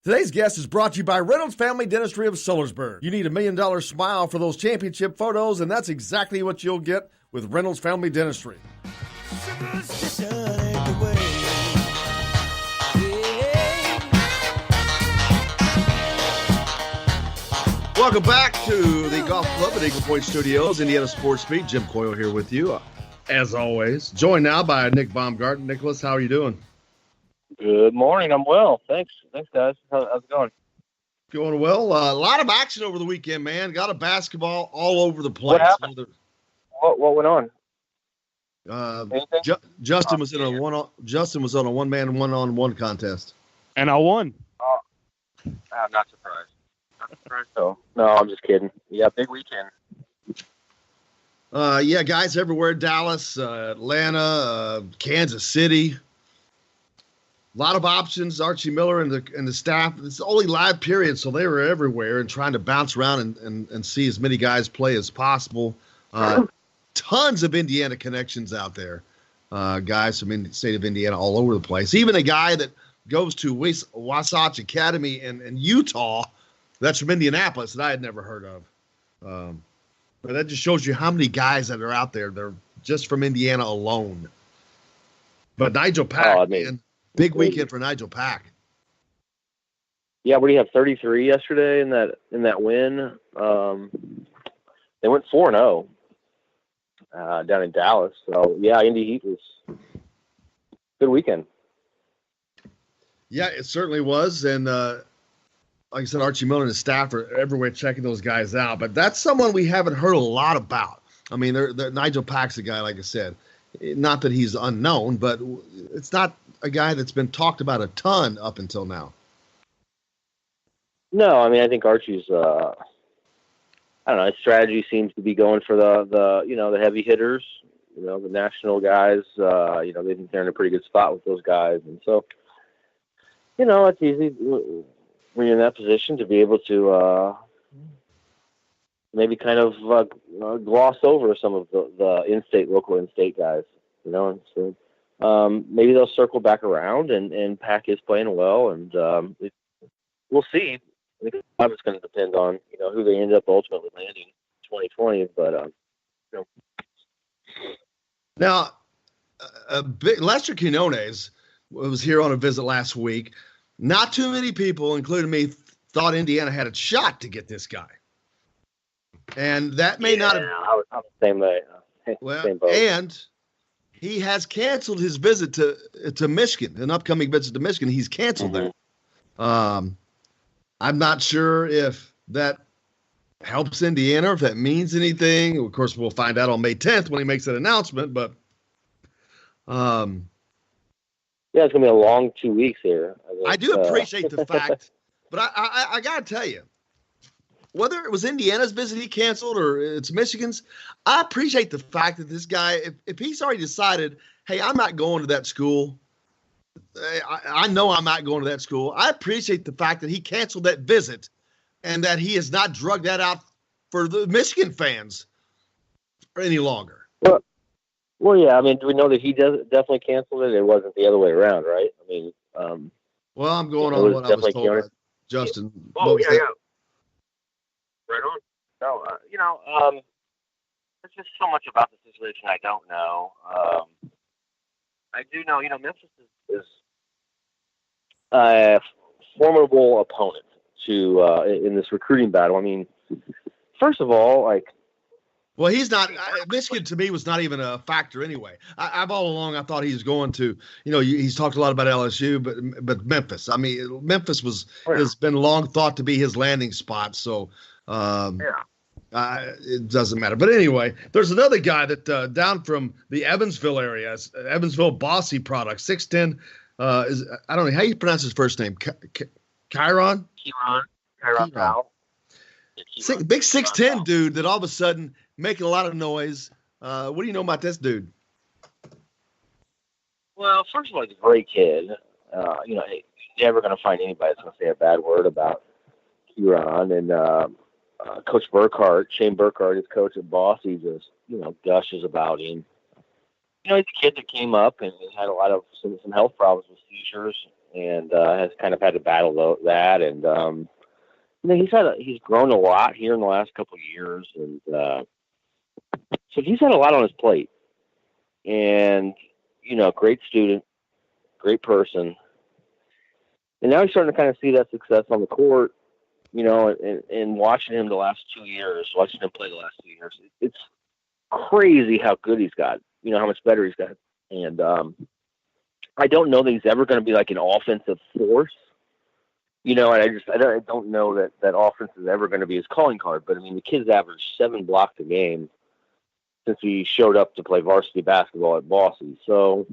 Today's guest is brought to you by Reynolds Family Dentistry of Sellersburg. You need $1 million smile for those championship photos, and that's exactly what you'll get with Reynolds Family Dentistry. Welcome back to the Golf Club at Eagle Point Studios, Indiana Sports Beat. Jim Coyle here with you, as always. Joined now by Nick Baumgarten. Nicholas, how are you doing? Good morning. I'm well. Thanks, guys. How's it going? Going well. A lot of action over the weekend, man. Got a basketball all over the place. What happened? What went on? Justin was in a Justin was on a one-man one-on-one contest, and I won. I'm not surprised. No, I'm just kidding. Yeah, big weekend. Yeah, guys everywhere. Dallas, Atlanta, Kansas City. A lot of options. Archie Miller and the staff. It's only live period, so they were everywhere and trying to bounce around and see as many guys play as possible. Tons of Indiana connections out there. Guys from the state of Indiana all over the place. Even a guy that goes to Wasatch Academy in Utah. That's from Indianapolis that I had never heard of. But that just shows you how many guys that are out there. They're just from Indiana alone. But Nigel Pack, man, big weekend for Nigel Pack. Yeah, what do you have? 33 yesterday in that win. They went 4-0 down in Dallas. So yeah, Indy Heat was a good weekend. Yeah, it certainly was, and. Like I said, Archie Miller and his staff are everywhere checking those guys out. But that's someone we haven't heard a lot about. I mean, Nigel Pack's a guy, like I said. Not that he's unknown, but it's not a guy that's been talked about a ton up until now. No, I mean, I think Archie's, I don't know, his strategy seems to be going for the heavy hitters, the national guys. They think they're in a pretty good spot with those guys. And so, it's easy when you're in that position to be able to maybe kind of gloss over some of the local in-state guys, and so maybe they'll circle back around and Pack is playing well, and we'll see. I think it's going to depend on, who they end up ultimately landing 2020. But Now, Lester Quinones was here on a visit last week. Not too many people, including me, thought Indiana had a shot to get this guy. And that may not have. I was on the same way. Well, same boat. and he has canceled his visit to Michigan, an upcoming visit to Michigan. He's canceled that. I'm not sure if that helps Indiana, or if that means anything. Of course, we'll find out on May 10th when he makes that announcement. But yeah, it's gonna be a long 2 weeks here. I do appreciate the fact, but I gotta tell you, whether it was Indiana's visit he canceled or it's Michigan's, I appreciate the fact that this guy, if he's already decided, hey, I'm not going to that school. I know I'm not going to that school. I appreciate the fact that he canceled that visit and that he has not drugged that out for the Michigan fans any longer. Well, yeah. I mean, do we know that he definitely canceled it? It wasn't the other way around, right? I mean, well, I'm going on what I was told by Justin. Oh, yeah. Right on. No, there's just so much about the situation I don't know. I do know, Memphis is a formidable opponent to in this recruiting battle. I mean, first of all, well, he's not. Michigan to me was not even a factor anyway. I've all along I thought he was going to. He's talked a lot about LSU, but Memphis. I mean, Memphis has been long thought to be his landing spot. So. It doesn't matter. But anyway, there's another guy that down from the Evansville area, Evansville Bossy Products, 6'10". Is I don't know how you pronounce his first name. Kyron Powell. Big 6'10" dude that all of a sudden making a lot of noise. What do you know about this dude? Well, first of all, he's a great kid. You're never going to find anybody that's going to say a bad word about Kyron. And Coach Burkhardt, Shane Burkhardt, his coach at Bossy, just gushes about him. He's a kid that came up and had a lot of some health problems with seizures, and has kind of had to battle that. And he's grown a lot here in the last couple of years, and so he's had a lot on his plate. And great student, great person, and now he's starting to kind of see that success on the court. And watching him the last 2 years, watching him play the last 2 years, it's crazy how good he's got, how much better he's got. And I don't know that he's ever going to be like an offensive force, and I don't know that offense is ever going to be his calling card. But I mean, the kid's averaged 7 blocks a game since he showed up to play varsity basketball at Bossy. So,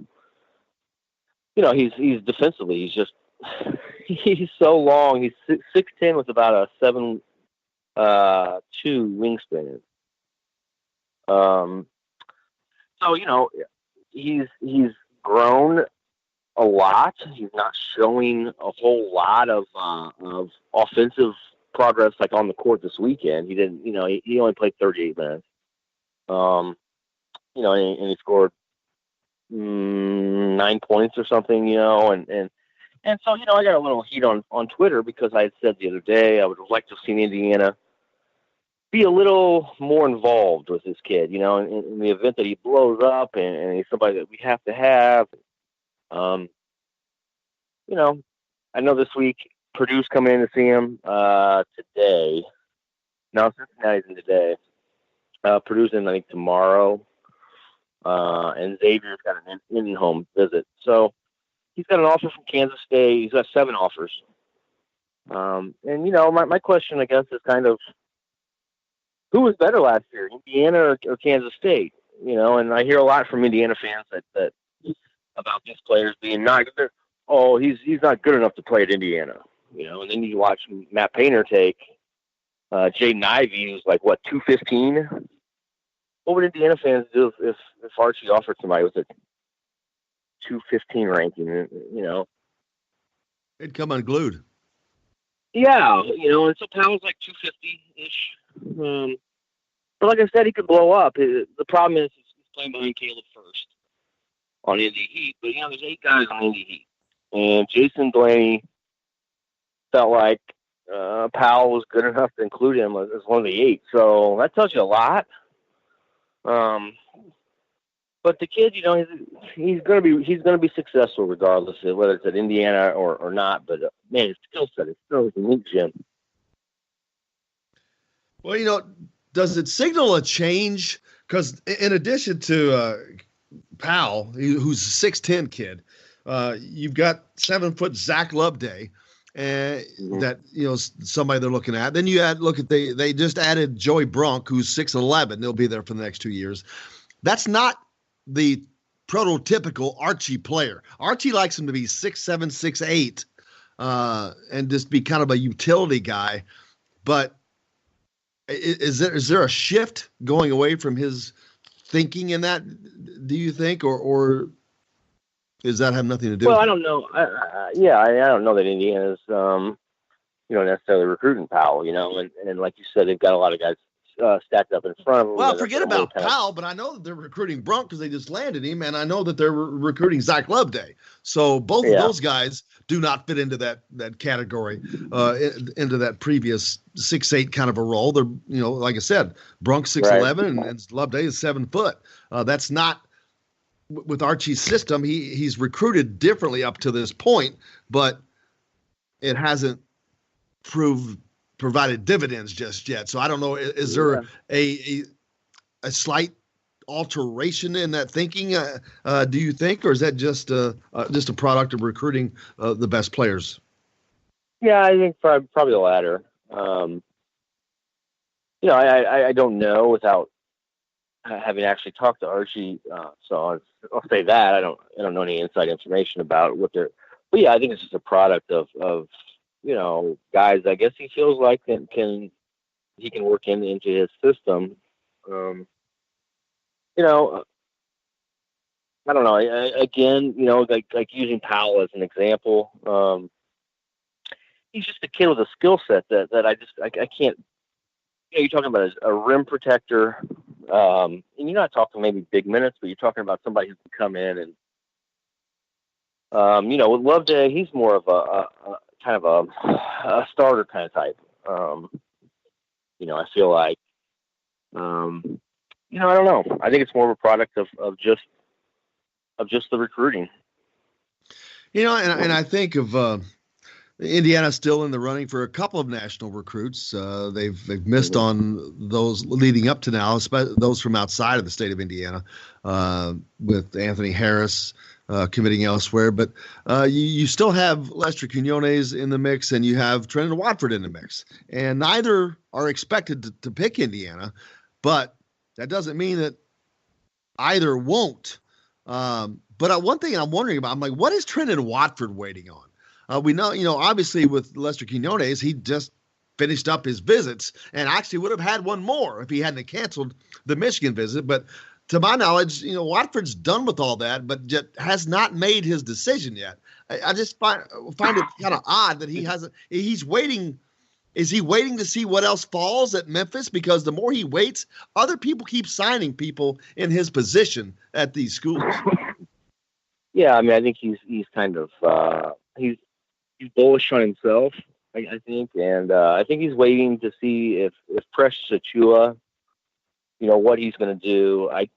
he's defensively, he's so long. He's 6'10" with about a 7'2" wingspan. So he's grown a lot. He's not showing a whole lot of offensive progress like on the court this weekend. He didn't. He only played 38 minutes. And he scored 9 points or something. And so, I got a little heat on Twitter because I had said the other day I would have liked to have seen Indiana be a little more involved with this kid, in the event that he blows up and he's somebody that we have to have. I know this week Purdue's coming in to see him today. No, Cincinnati's in today. Purdue's in, I think, tomorrow. And Xavier's got an in-home visit. So, he's got an offer from Kansas State. He's got 7 offers. And, my question, I guess, is kind of, who was better last year, Indiana or Kansas State? And I hear a lot from Indiana fans that about these players being not good. Oh, he's not good enough to play at Indiana. And then you watch Matt Painter take Jaden Ivey, who's like, 215? What would Indiana fans do if Archie offered somebody with a 215 ranking, It'd come unglued. Yeah, and so Powell's like 250-ish. But like I said, he could blow up. The problem is he's playing behind Caleb first on Indy Heat. But, there's 8 guys on Indy Heat. And Jason Delaney felt like Powell was good enough to include him as one of the 8. So that tells you a lot. But the kid, he's going to be successful regardless of whether it's at Indiana or not. But man, his skill set is so unique, Jim. Well, does it signal a change? Because in addition to Powell, who's a 6'10" kid, you've got 7-foot Zach Loveday, and that somebody they're looking at. Then you they just added Joey Brunk, who's 6'11". They'll be there for the next 2 years. That's not the prototypical Archie player. Archie likes him to be 6'7", 6'8", and just be kind of a utility guy. But is there a shift going away from his thinking in that, do you think, or does that have nothing to do with it? I don't know. I don't know that Indiana's, necessarily recruiting Powell, and like you said, they've got a lot of guys stacked up in front of them. Well, forget about Powell, but I know that they're recruiting Brunk because they just landed him, and I know that they're recruiting Zach Loveday. So both of those guys do not fit into that category, into that previous 6'8" kind of a role. They're, like I said, Brunk 6'11", and Loveday is 7 foot. That's not with Archie's system. He's recruited differently up to this point, but it hasn't provided dividends just yet. So I don't know. Is there a slight alteration in that thinking? Do you think, or is that just a product of recruiting the best players? Yeah, I think probably the latter. I don't know without having actually talked to Archie. So I'll say that I don't know any inside information about what they're. But yeah, I think it's just a product of guys, I guess he feels like he can work into his system. I don't know. Again, like using Powell as an example, he's just a kid with a skill set that I can't. You're talking about a rim protector, and you're not talking maybe big minutes, but you're talking about somebody who can come in and, with Loveday, he's more of a kind of a starter kind of type. I feel like, I don't know. I think it's more of a product of just the recruiting. And I think of Indiana still in the running for a couple of national recruits. They've missed on those leading up to now, especially those from outside of the state of Indiana, with Anthony Harris committing elsewhere. But you still have Lester Quinones in the mix, and you have Trendon Watford in the mix. And neither are expected to pick Indiana, but that doesn't mean that either won't. But one thing I'm wondering about, I'm like, what is Trendon Watford waiting on? We know, obviously with Lester Quinones, he just finished up his visits and actually would have had one more if he hadn't canceled the Michigan visit. But to my knowledge, Watford's done with all that, but just has not made his decision yet. I just find it kind of odd that he's waiting. Is he waiting to see what else falls at Memphis? Because the more he waits, other people keep signing people in his position at these schools. Yeah, I mean, I think he's kind of he's bullish on himself, I think, and I think he's waiting to see if Precious Achiuwa, what he's going to do. I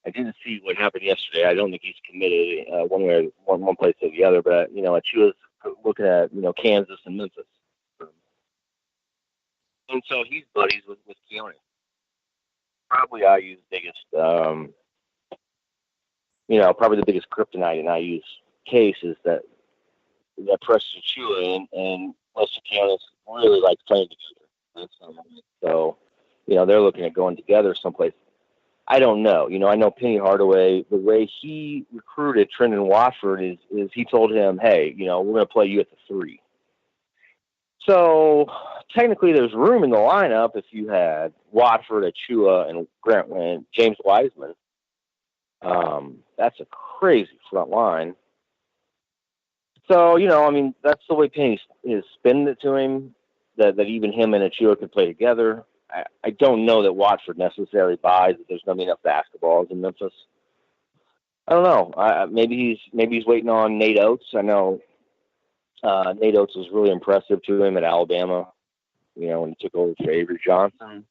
didn't see what happened yesterday. I don't think he's committed one way or one place or the other. But Achiuwa's looking at Kansas and Memphis, and so he's buddies with Keone. Probably IU's biggest, probably the biggest kryptonite in IU's case is that Precious Achiuwa and Lester Keone really like playing together. So, they're looking at going together someplace. I don't know. I know Penny Hardaway, the way he recruited Trendon Watford is he told him, hey, we're going to play you at the 3. So technically there's room in the lineup if you had Watford, Achiuwa, and James Wiseman. That's a crazy front line. So, that's the way Penny is spinning it to him, that even him and Achiuwa could play together. I don't know that Watford necessarily buys that there's going to be enough basketballs in Memphis. I don't know. Maybe he's waiting on Nate Oates. I know Nate Oates was really impressive to him at Alabama, when he took over for Avery Johnson.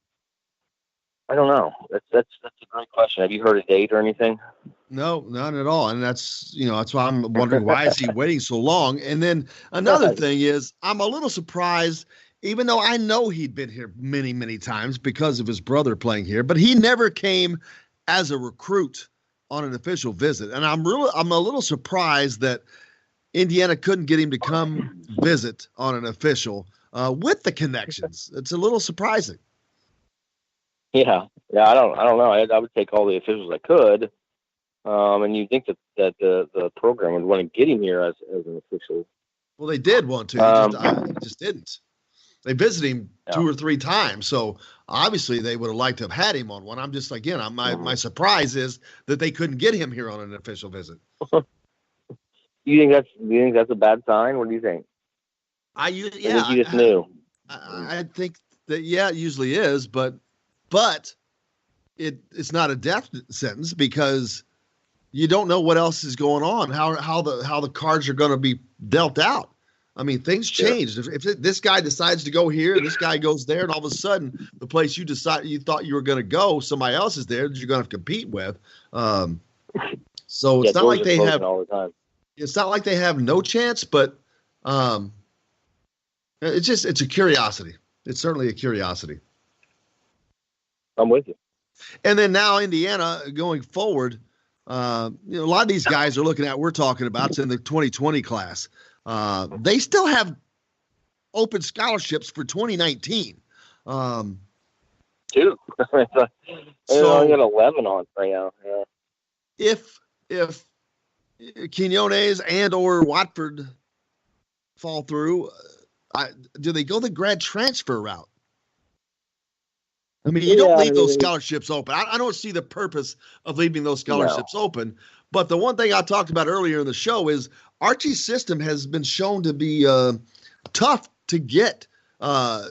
I don't know. That's a great question. Have you heard a date or anything? No, none at all. And that's why I'm wondering, why is he waiting so long? And then another thing is, I'm a little surprised, even though I know he'd been here many, many times because of his brother playing here, but he never came as a recruit on an official visit. And I'm a little surprised that Indiana couldn't get him to come visit on an official with the connections. It's a little surprising. Yeah. I don't know. I would take all the officials I could, and you'd think that the program would want to get him here as an official. Well, they did want to. Just didn't. They visited him 2 or 3 times, so obviously they would have liked to have had him on one. I'm just my surprise is that they couldn't get him here on an official visit. You think that's a bad sign? What do you think? I think you just knew. I think that it usually is, but it's not a death sentence because you don't know what else is going on, how the cards are going to be dealt out. I mean, things change. If this guy decides to go here, this guy goes there, and all of a sudden the place you thought you were going to go, somebody else is there that you're going to have to compete with. So it's not like they have all the time. It's not like they have no chance, but it's a curiosity. It's certainly a curiosity. I'm with you. And then now Indiana going forward, a lot of these guys we're talking about in the 2020 class. They still have open scholarships for 2019. Two. So I got 11 on right now. Yeah. If Quinones and or Watford fall through, do they go the grad transfer route? I mean, you don't leave those scholarships open. I don't see the purpose of leaving those scholarships open. But the one thing I talked about earlier in the show is Archie's system has been shown to be tough to get by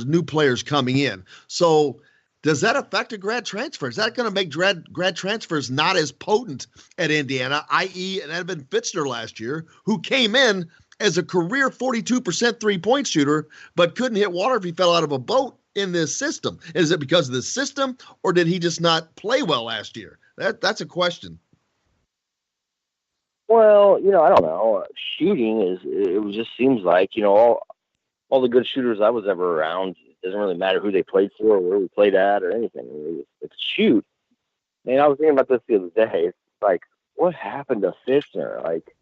new players coming in. So does that affect a grad transfer? Is that going to make grad transfers not as potent at Indiana, i.e. an Edmund Fitzner last year, who came in as a career 42% three-point shooter, but couldn't hit water if he fell out of a boat in this system? Is it because of the system, or did he just not play well last year? That's a question. Well, I don't know. Shooting it just seems like, all the good shooters I was ever around, it doesn't really matter who they played for or where we played at or anything. It's shoot. And I was thinking about this the other day. It's like, what happened to Fitzner? Like,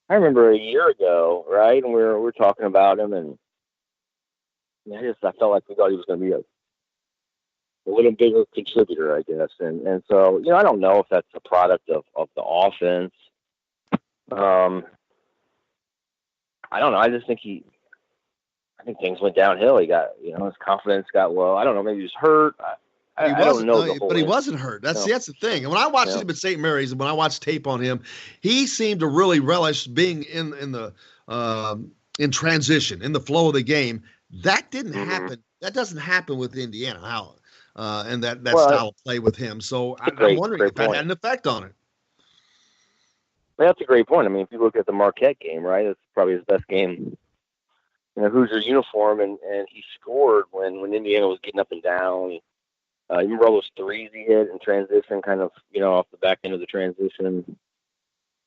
I remember a year ago, right? And we were talking about him, and I felt like we thought he was going to be a little bigger contributor, I guess. And so, I don't know if that's a product of the offense. I don't know. I just think things went downhill. He got, his confidence got low. I don't know. Maybe he was hurt. I don't know. But he wasn't hurt. That's the thing. And when I watched him at St. Mary's, and when I watched tape on him, he seemed to really relish being in in transition, in the flow of the game. That didn't happen. That doesn't happen with Indiana. And that style of play with him. So I'm wondering if that had an effect on it. That's a great point. I mean, if you look at the Marquette game, right, it's probably his best game in a Hoosier uniform, and he scored when Indiana was getting up and down. You remember all those threes he hit in transition, kind of, off the back end of the transition.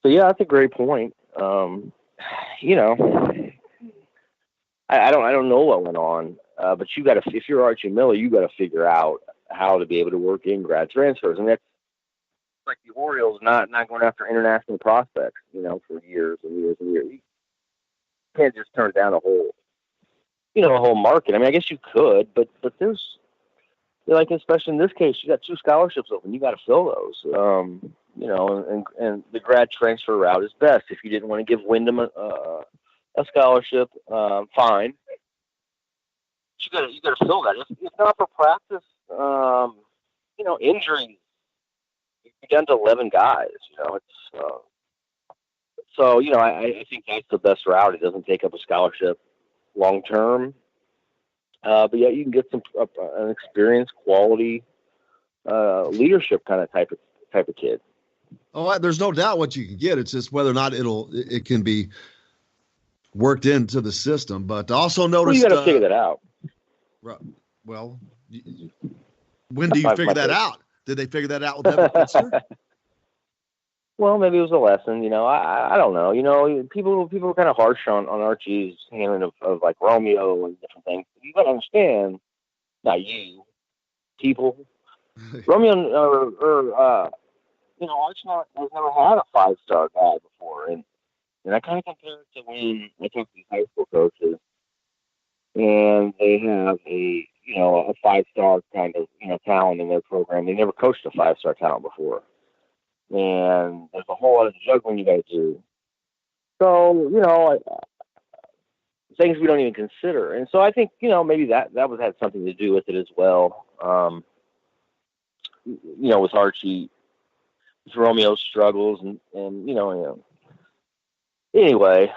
So, yeah, that's a great point. I don't know what went on, but if you're Archie Miller, you got to figure out how to be able to work in grad transfers. I mean, that's like the Orioles not going after international prospects, for years and years and years. You can't just turn down a whole market. I mean, I guess you could, but there's, especially in this case, you got 2 scholarships open. You got to fill those, and the grad transfer route is best. If you didn't want to give Wyndham a scholarship, fine. But you got to fill that. If not for practice, injuries. You're down to 11 guys. I think that's the best route. It doesn't take up a scholarship long term, but yeah, you can get an experienced, quality leadership kind of type of kid. Oh, there's no doubt what you can get. It's just whether or not it can be worked into the system. But also noticed you got to figure that out. Well, when do you figure that out? Did they figure that out with Evan Fitzner? Well, maybe it was a lesson. I don't know. People were kind of harsh on Archie's handling of like Romeo and different things. You got to understand, not you, people. Romeo Archie has never had a 5-star guy before, and I kind of compare it to when I talk to these high school coaches, and they have a 5-star kind of talent in their program. They never coached a 5-star talent before, and there's a whole lot of juggling you got to do. So things we don't even consider, and so I think maybe that had something to do with it as well. With Archie, with Romeo's struggles, and anyway.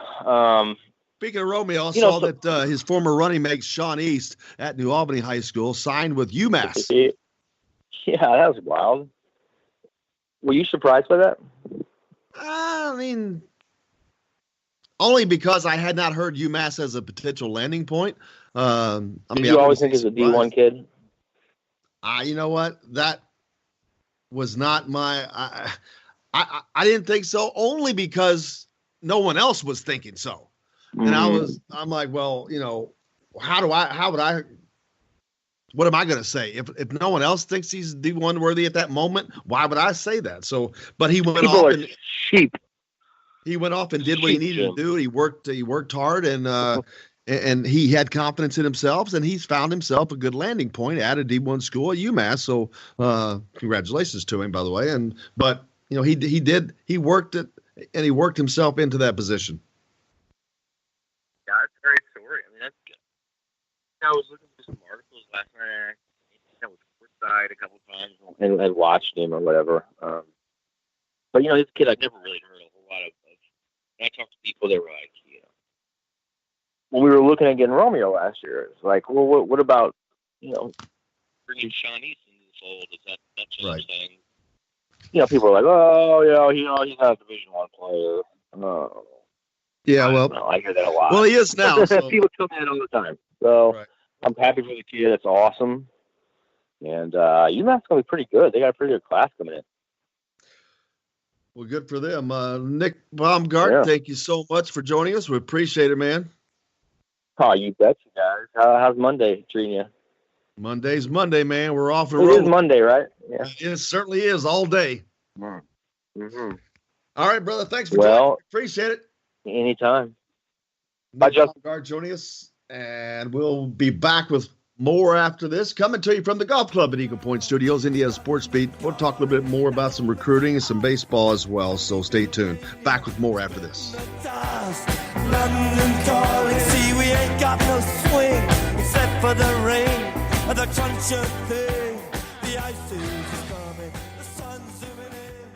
Speaking of Romeo, I saw that his former running mate Sean East at New Albany High School signed with UMass. Yeah, that was wild. Were you surprised by that? I mean, only because I had not heard UMass as a potential landing point. Did you always think as a D1 kid? You know what? That was not my. I didn't think so. Only because no one else was thinking so. And I'm like, well, what am I going to say? If no one else thinks he's D1 worthy at that moment, why would I say that? So, but he went People off are cheap. He went off and did what he needed to do. He worked hard and he had confidence in himself, and he's found himself a good landing point at a D1 school at UMass. So, congratulations to him, by the way. But he worked it, and he worked himself into that position. Yeah, that's a great story. I mean, that's good. I was looking for some articles last night. I was courtside a couple times and watched him or whatever. But this kid I've never really heard a whole lot of. When I talked to people, they were like, when we were looking at getting Romeo last year, it's like, well, what about bringing Sean East into the fold? Is that change things? People are like, oh yeah, he's not a Division I player. No. Yeah, I hear that a lot. Well, he is now. So. People tell me that all the time. So I'm happy for the kid. That's awesome. And UMass going to be pretty good. They got a pretty good class coming in. Well, good for them. Nick Baumgart, thank you so much for joining us. We appreciate it, man. Oh, you bet, you guys. How's Monday treating you? Monday's Monday, man. We're off the road. It is Monday, right? Yeah. It certainly is all day. Mm-hmm. All right, brother. Thanks for joining. Appreciate it. Anytime. Bye, Justin. Baumgart joining us, and we'll be back with more after this. Coming to you from the Golf Club at Eagle Point Studios, Indiana Sports Beat. We'll talk a little bit more about some recruiting and some baseball as well, so stay tuned. Back with more after this. London calling, see we ain't got no swing except for the rain and the crunch of thing. The ice is coming, the sun's zooming in.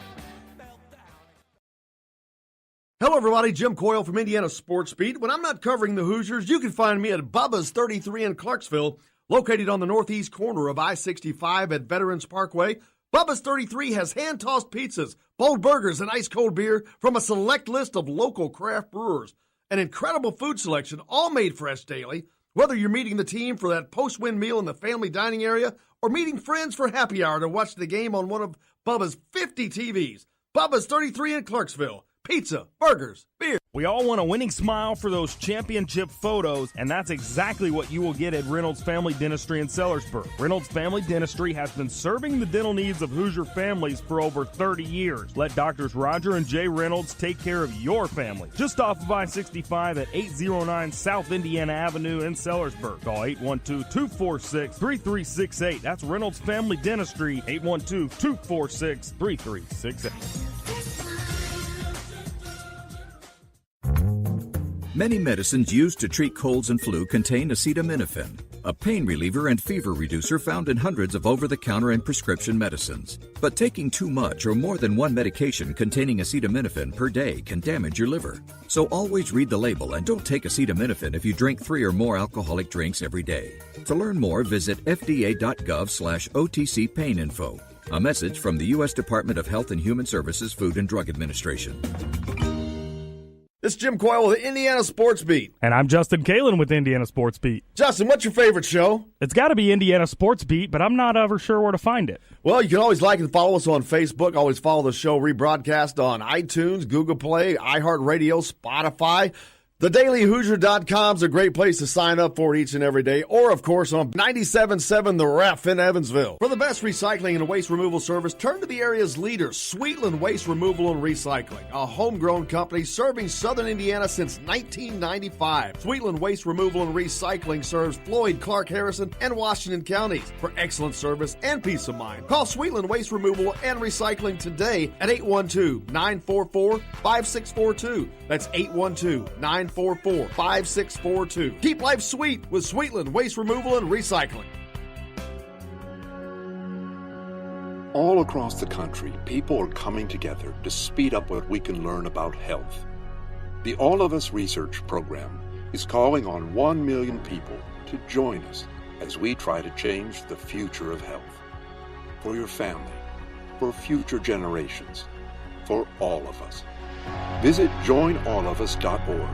Hello, everybody. Jim Coyle from Indiana Sports Beat. When I'm not covering the Hoosiers, you can find me at Bubba's 33 in Clarksville, located on the northeast corner of I-65 at Veterans Parkway. Bubba's 33 has hand-tossed pizzas, bold burgers, and ice-cold beer from a select list of local craft brewers. An incredible food selection, all made fresh daily. Whether you're meeting the team for that post-win meal in the family dining area or meeting friends for happy hour to watch the game on one of Bubba's 50 TVs. Bubba's 33 in Clarksville. Pizza, burgers, beer. We all want a winning smile for those championship photos, and that's exactly what you will get at Reynolds Family Dentistry in Sellersburg. Reynolds Family Dentistry has been serving the dental needs of Hoosier families for over 30 years. Let Doctors Roger and Jay Reynolds take care of your family. Just off of I-65 at 809 South Indiana Avenue in Sellersburg. Call 812-246-3368. That's Reynolds Family Dentistry, 812-246-3368. Many medicines used to treat colds and flu contain acetaminophen, a pain reliever and fever reducer found in hundreds of over-the-counter and prescription medicines. But taking too much or more than one medication containing acetaminophen per day can damage your liver. So always read the label and don't take acetaminophen if you drink 3 or more alcoholic drinks every day. To learn more, visit fda.gov/OTC pain info. A message from the U.S. Department of Health and Human Services Food and Drug Administration. This is Jim Coyle with the Indiana Sports Beat. And I'm Justin Kalen with Indiana Sports Beat. Justin, what's your favorite show? It's got to be Indiana Sports Beat, but I'm not ever sure where to find it. Well, you can always like and follow us on Facebook. Always follow the show rebroadcast on iTunes, Google Play, iHeartRadio, Spotify. TheDailyHoosier.com is a great place to sign up for each and every day. Or, of course, on 97.7 The Ref in Evansville. For the best recycling and waste removal service, turn to the area's leader, Sweetland Waste Removal and Recycling, a homegrown company serving southern Indiana since 1995. Sweetland Waste Removal and Recycling serves Floyd, Clark, Harrison, and Washington counties. For excellent service and peace of mind, call Sweetland Waste Removal and Recycling today at 812-944-5642. That's 812-944-5642. Keep life sweet with Sweetland Waste Removal and Recycling. All across the country, people are coming together to speed up what we can learn about health. The All of Us Research Program is calling on 1 million people to join us as we try to change the future of health. For your family, for future generations, for all of us. Visit joinallofus.org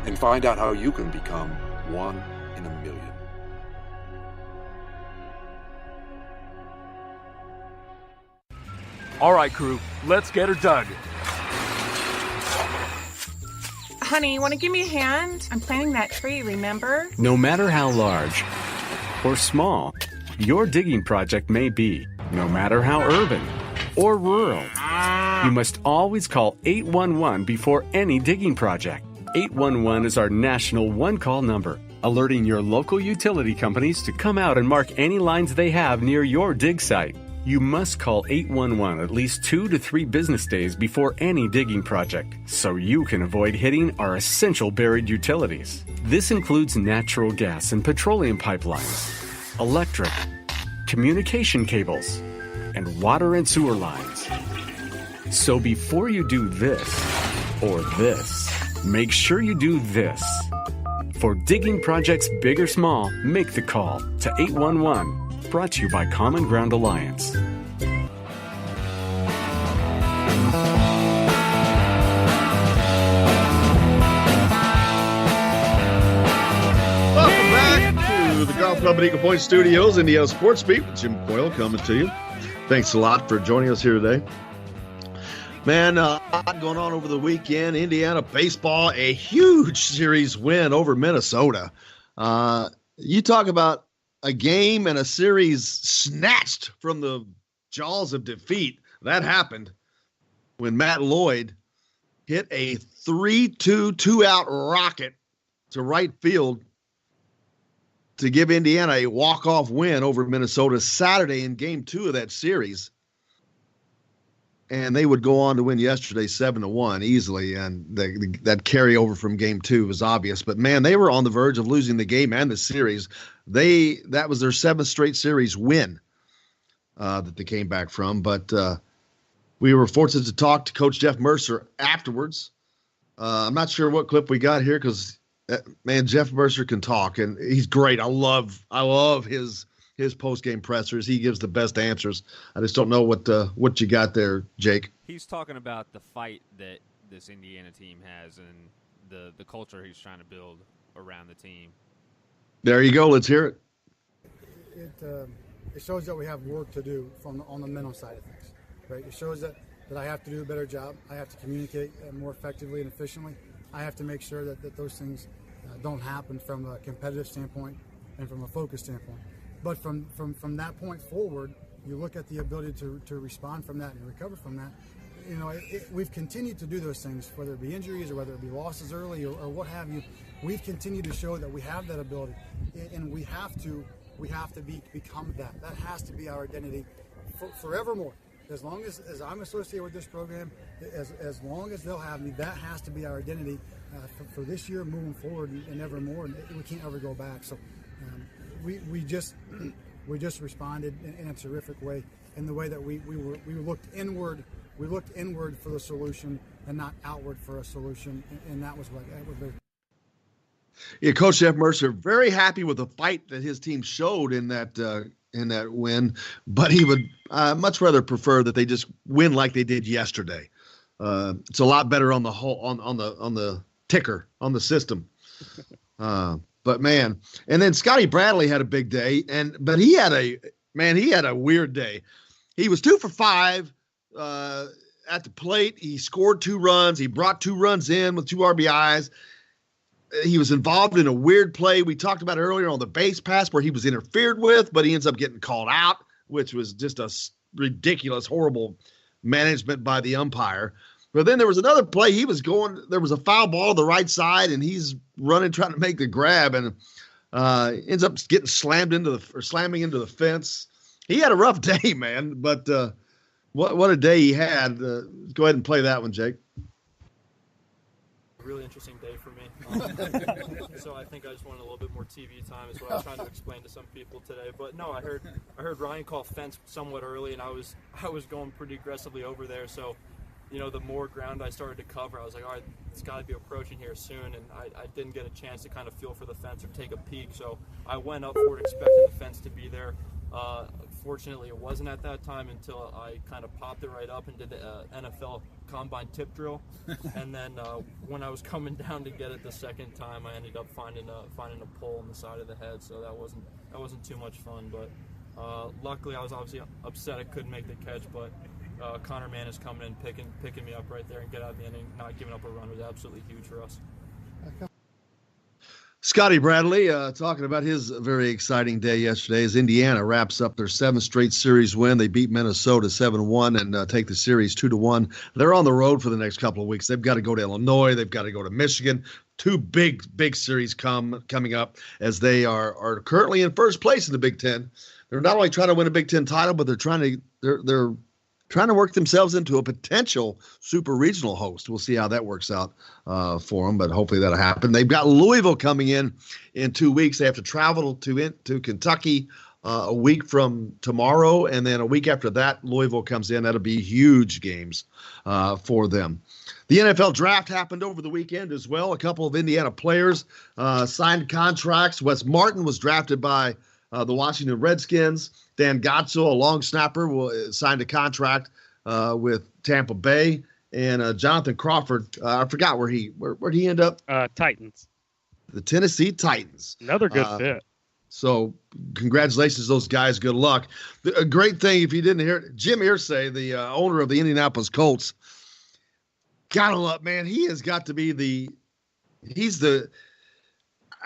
and find out how you can become 1 in a million. All right, crew, let's get her dug. Honey, want to give me a hand? I'm planting that tree, remember? No matter how large or small your digging project may be, no matter how urban or rural, you must always call 811 before any digging project. 811 is our national one-call number, alerting your local utility companies to come out and mark any lines they have near your dig site. You must call 811 at least 2 to 3 business days before any digging project, so you can avoid hitting our essential buried utilities. This includes natural gas and petroleum pipelines, electric, communication cables, and water and sewer lines. So before you do this or this, make sure you do this. For digging projects big or small, make the call to 811. Brought to you by Common Ground Alliance. Welcome back to the Golf Club at Eagle Point Studios, Indiana Sports Beat with Jim Coyle coming to you. Thanks a lot for joining us here today. Man, a lot going on over the weekend. Indiana baseball, a huge series win over Minnesota. You talk about a game and a series snatched from the jaws of defeat. That happened when Matt Lloyd hit a 3-2 two-out rocket to right field to give Indiana a walk-off win over Minnesota Saturday in Game 2 of that series. And they would go on to win yesterday 7-1 easily, and that carryover from Game 2 was obvious. But, man, they were on the verge of losing the game and the series. That was their 7th straight series win that they came back from. But we were fortunate to talk to Coach Jeff Mercer afterwards. I'm not sure what clip we got here because, man, Jeff Mercer can talk, and he's great. I love his post-game pressers. He gives the best answers. I just don't know what you got there, Jake. He's talking about the fight that this Indiana team has and the culture he's trying to build around the team. There you go. Let's hear it. It shows that we have work to do on the mental side of things, right? It shows that I have to do a better job. I have to communicate more effectively and efficiently. I have to make sure that those things don't happen from a competitive standpoint and from a focus standpoint. But from that point forward, you look at the ability to respond from that and recover from that. You know, we've continued to do those things, whether it be injuries or whether it be losses early or what have you. We've continued to show that we have that ability, and we have to become that. That has to be our identity forevermore. As long as I'm associated with this program, as long as they'll have me, that has to be our identity for this year, moving forward, and evermore. And we can't ever go back. So. We just responded in a terrific way, in the way that we looked inward. We looked inward for the solution and not outward for a solution, and that was what. Yeah, Coach Jeff Mercer very happy with the fight that his team showed in that win, but he would much rather prefer that they just win like they did yesterday. It's a lot better on the whole on the ticker on the system. But man, and then Scotty Bradley had a big day, but he had a weird day. He was 2 for 5 at the plate. He scored 2 runs. He brought 2 runs in with 2 RBIs. He was involved in a weird play we talked about earlier on the base pass where he was interfered with, but he ends up getting called out, which was just a ridiculous, horrible management by the umpire. But then there was another play. There was a foul ball to the right side, and he's running, trying to make the grab, and ends up getting slamming into the fence. He had a rough day, man, but what a day he had. Go ahead and play that one, Jake. Really interesting day for me. So I think I just wanted a little bit more TV time is what I was trying to explain to some people today. But no, I heard Ryan call fence somewhat early, and I was going pretty aggressively over there. So, the more ground I started to cover, I was like, all right, it's got to be approaching here soon. And I didn't get a chance to kind of feel for the fence or take a peek. So I went up for it, expecting the fence to be there. Fortunately, it wasn't at that time until I kind of popped it right up and did the NFL combine tip drill. And then when I was coming down to get it the second time, I ended up finding a pole on the side of the head. So that wasn't too much fun. But luckily, I was obviously upset I couldn't make the catch. But Connor Mann is coming in, picking me up right there and get out of the inning, not giving up a run was absolutely huge for us. Scotty Bradley talking about his very exciting day yesterday as Indiana wraps up their 7th straight series win. They beat Minnesota 7-1 and take the series 2-1. They're on the road for the next couple of weeks. They've got to go to Illinois. They've got to go to Michigan. 2 big series coming up as they are currently in first place in the Big Ten. They're not only trying to win a Big Ten title, but they're trying to work themselves into a potential super regional host. We'll see how that works out for them, but hopefully that'll happen. They've got Louisville coming in 2 weeks. They have to travel to Kentucky a week from tomorrow, and then a week after that, Louisville comes in. That'll be huge games for them. The NFL draft happened over the weekend as well. A couple of Indiana players signed contracts. Wes Martin was drafted by the Washington Redskins. Dan Gottsel, a long snapper, signed a contract with Tampa Bay. And Jonathan Crawford, I forgot where'd he end up? Titans. The Tennessee Titans. Another good fit. So congratulations to those guys. Good luck. A great thing, if you didn't hear it, Jim Irsay, the owner of the Indianapolis Colts, gotta love, man, he has got to be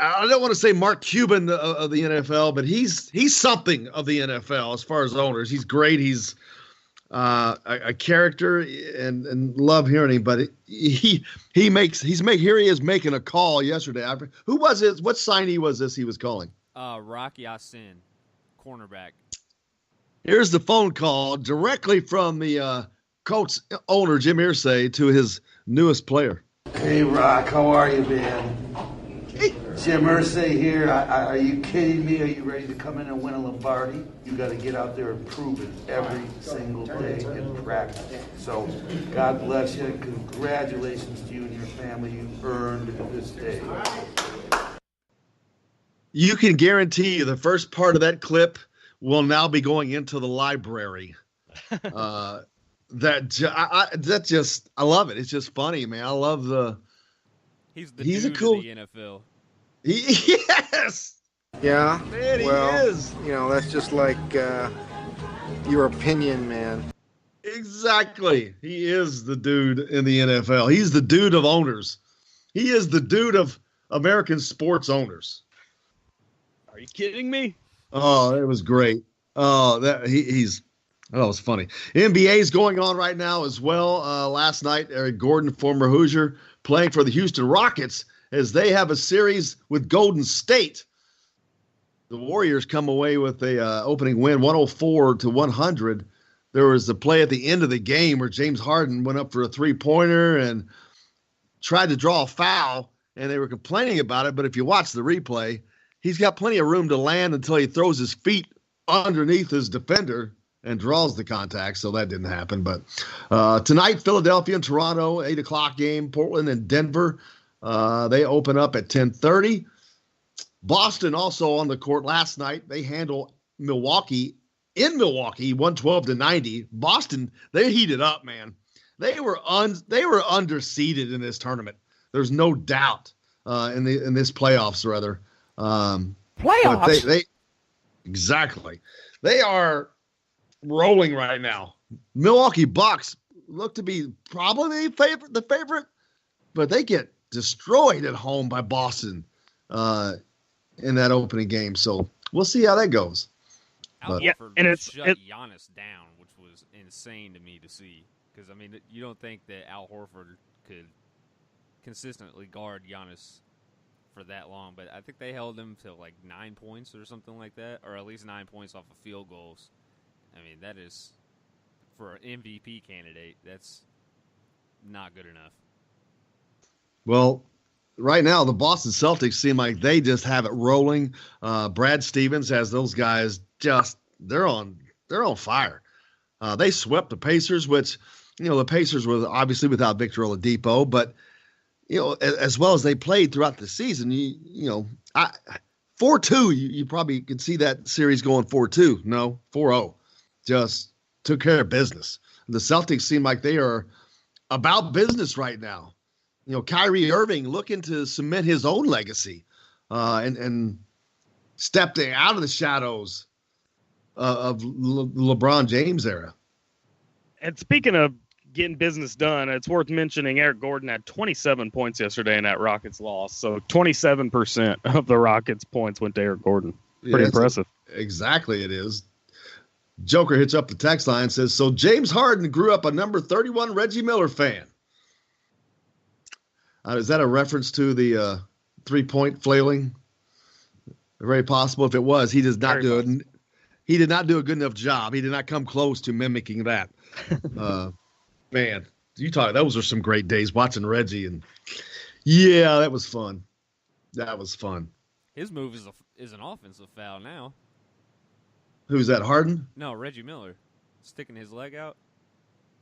I don't want to say Mark Cuban of the NFL, but he's something of the NFL as far as owners. He's great. He's a character and love hearing him. But here he is making a call yesterday. Who was it? What signee was this he was calling? Rocky Ya-Sin, cornerback. Here's the phone call directly from the Colts owner Jim Irsay to his newest player. Hey Rock, how are you, man? Jim Irsay here. Are you kidding me? Are you ready to come in and win a Lombardi? You got to get out there and prove it every single day in practice. So, God bless you. Congratulations to you and your family. You earned this day. You can guarantee the first part of that clip will now be going into the library. I love it. It's just funny, man. I love He's dude a cool of the NFL. Yes. Yeah. Man, well, he is. That's just like your opinion, man. Exactly. He is the dude in the NFL. He's the dude of owners. He is the dude of American sports owners. Are you kidding me? Oh, it was great. Oh, it was funny. NBA is going on right now as well. Last night, Eric Gordon, former Hoosier, playing for the Houston Rockets as they have a series with Golden State. The Warriors come away with a opening win, 104-100. There was a play at the end of the game where James Harden went up for a three-pointer and tried to draw a foul, and they were complaining about it. But if you watch the replay, he's got plenty of room to land until he throws his feet underneath his defender and draws the contact, so that didn't happen. But tonight, Philadelphia and Toronto, 8 o'clock game. Portland and Denver, they open up at 10:30. Boston also on the court last night. They handle Milwaukee in Milwaukee, 112-90. Boston, they heated up, man. They were underseeded in this tournament. There's no doubt in this playoffs, rather. Playoffs? They exactly. They are rolling right now. Milwaukee Bucks look to be probably the favorite, but they get destroyed at home by Boston in that opening game. So we'll see how that goes. Al Horford shut Giannis down, which was insane to me to see. Because, I mean, you don't think that Al Horford could consistently guard Giannis for that long, but I think they held him to like 9 points or something like that, or at least 9 points off of field goals. I mean, that is, for an MVP candidate, that's not good enough. Well, right now, the Boston Celtics seem like they just have it rolling. Brad Stevens has those guys they're on fire. They swept the Pacers, which, the Pacers were obviously without Victor Oladipo, but, as well as they played throughout the season, 4-2, you probably could see that series going 4-2. No, 4-0. Just took care of business. The Celtics seem like they are about business right now. Kyrie Irving looking to cement his own legacy and stepping out of the shadows of LeBron James era. And speaking of getting business done, it's worth mentioning Eric Gordon had 27 points yesterday in that Rockets loss. So 27% of the Rockets' points went to Eric Gordon. Pretty impressive. Exactly, it is. Joker hits up the text line and says, so James Harden grew up a number 31 Reggie Miller fan. Is that a reference to the 3-point flailing? Very possible. If it was, he did not do it. He did not do a good enough job. He did not come close to mimicking that. Man, those are some great days watching Reggie, and yeah, that was fun. That was fun. His move is an offensive foul now. Who's that, Harden? No, Reggie Miller. Sticking his leg out.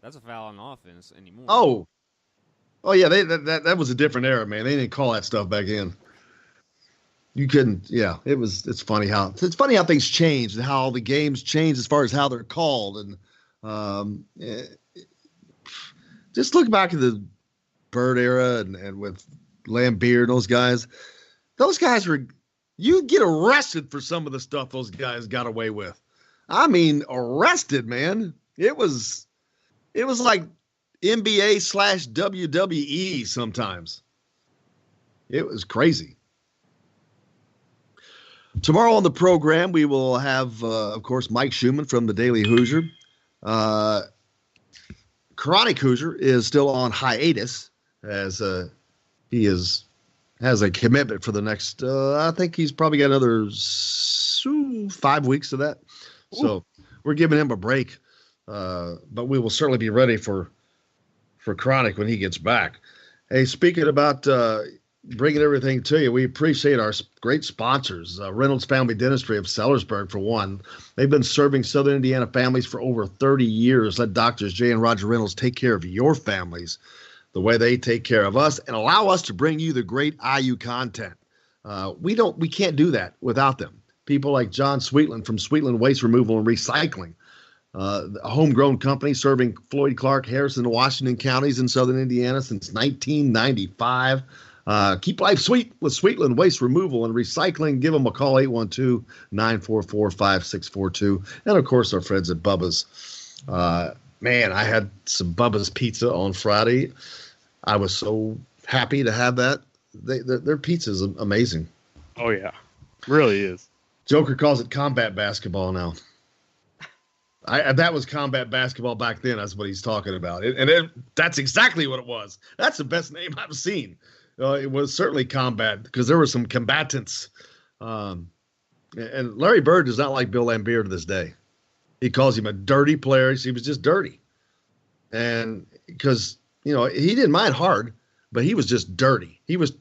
That's a foul on offense anymore. Oh yeah, that was a different era, man. They didn't call that stuff back then. You couldn't. Yeah, it's funny how things changed and how the games changed as far as how they're called, and just look back at the Bird era and with Lambeer and those guys. Those guys were. You get arrested for some of the stuff those guys got away with. I mean, arrested, man. It was like NBA/WWE sometimes. It was crazy. Tomorrow on the program, we will have, of course, Mike Schumann from the Daily Hoosier. Chronic Hoosier is still on hiatus as he has a commitment for the next, I think he's probably got another 5 weeks of that. So we're giving him a break. But we will certainly be ready for Chronic when he gets back. Hey, speaking about bringing everything to you, we appreciate our great sponsors, Reynolds Family Dentistry of Sellersburg, for one. They've been serving Southern Indiana families for over 30 years. Let Doctors J and Roger Reynolds take care of your families the way they take care of us and allow us to bring you the great IU content. We can't do that without them. People like John Sweetland from Sweetland Waste Removal and Recycling, a homegrown company serving Floyd, Clark, Harrison, and Washington counties in Southern Indiana since 1995. Keep life sweet with Sweetland Waste Removal and Recycling. Give them a call, 812-944-5642. And, of course, our friends at Bubba's. Man, I had some Bubba's pizza on Friday. I was so happy to have that. Their pizza is amazing. Oh, yeah. Really is. Joker calls it combat basketball now. That was combat basketball back then. That's what he's talking about. That's exactly what it was. That's the best name I've seen. It was certainly combat because there were some combatants. And Larry Bird does not like Bill Lambier to this day. He calls him a dirty player. He was just dirty. And because, he didn't mind hard, but he was just dirty. He was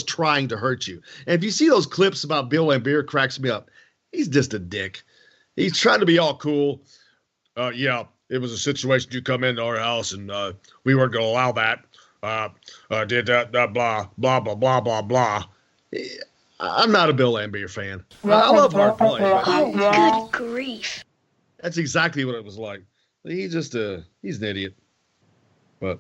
trying to hurt you. And if you see those clips about Bill Lambier, cracks me up. He's just a dick. He's trying to be all cool. Yeah, it was a situation. You come into our house and we weren't going to allow that. Did that, blah, blah, blah, blah, blah, blah. I'm not a Bill Lambier fan. I love hard play. Good grief. That's exactly what it was like. He's an idiot. But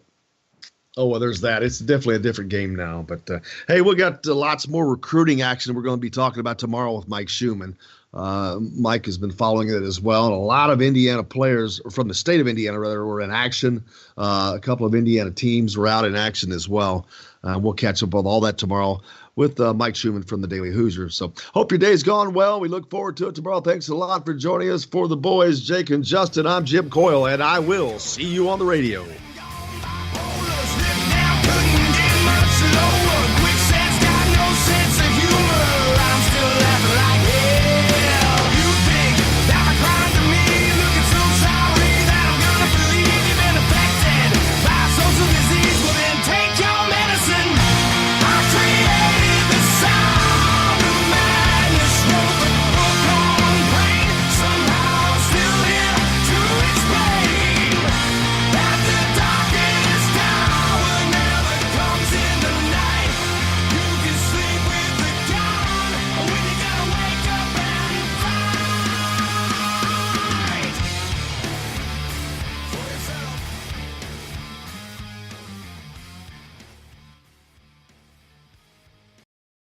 Oh, well, there's that. It's definitely a different game now. But, hey, we got lots more recruiting action we're going to be talking about tomorrow with Mike Schumann. Mike has been following it as well. And a lot of Indiana players, or from the state of Indiana, rather, were in action. A couple of Indiana teams were out in action as well. We'll catch up with all that tomorrow with Mike Schumann from the Daily Hoosier. So hope your day's gone well. We look forward to it tomorrow. Thanks a lot for joining us. For the boys, Jake and Justin, I'm Jim Coyle, and I will see you on the radio.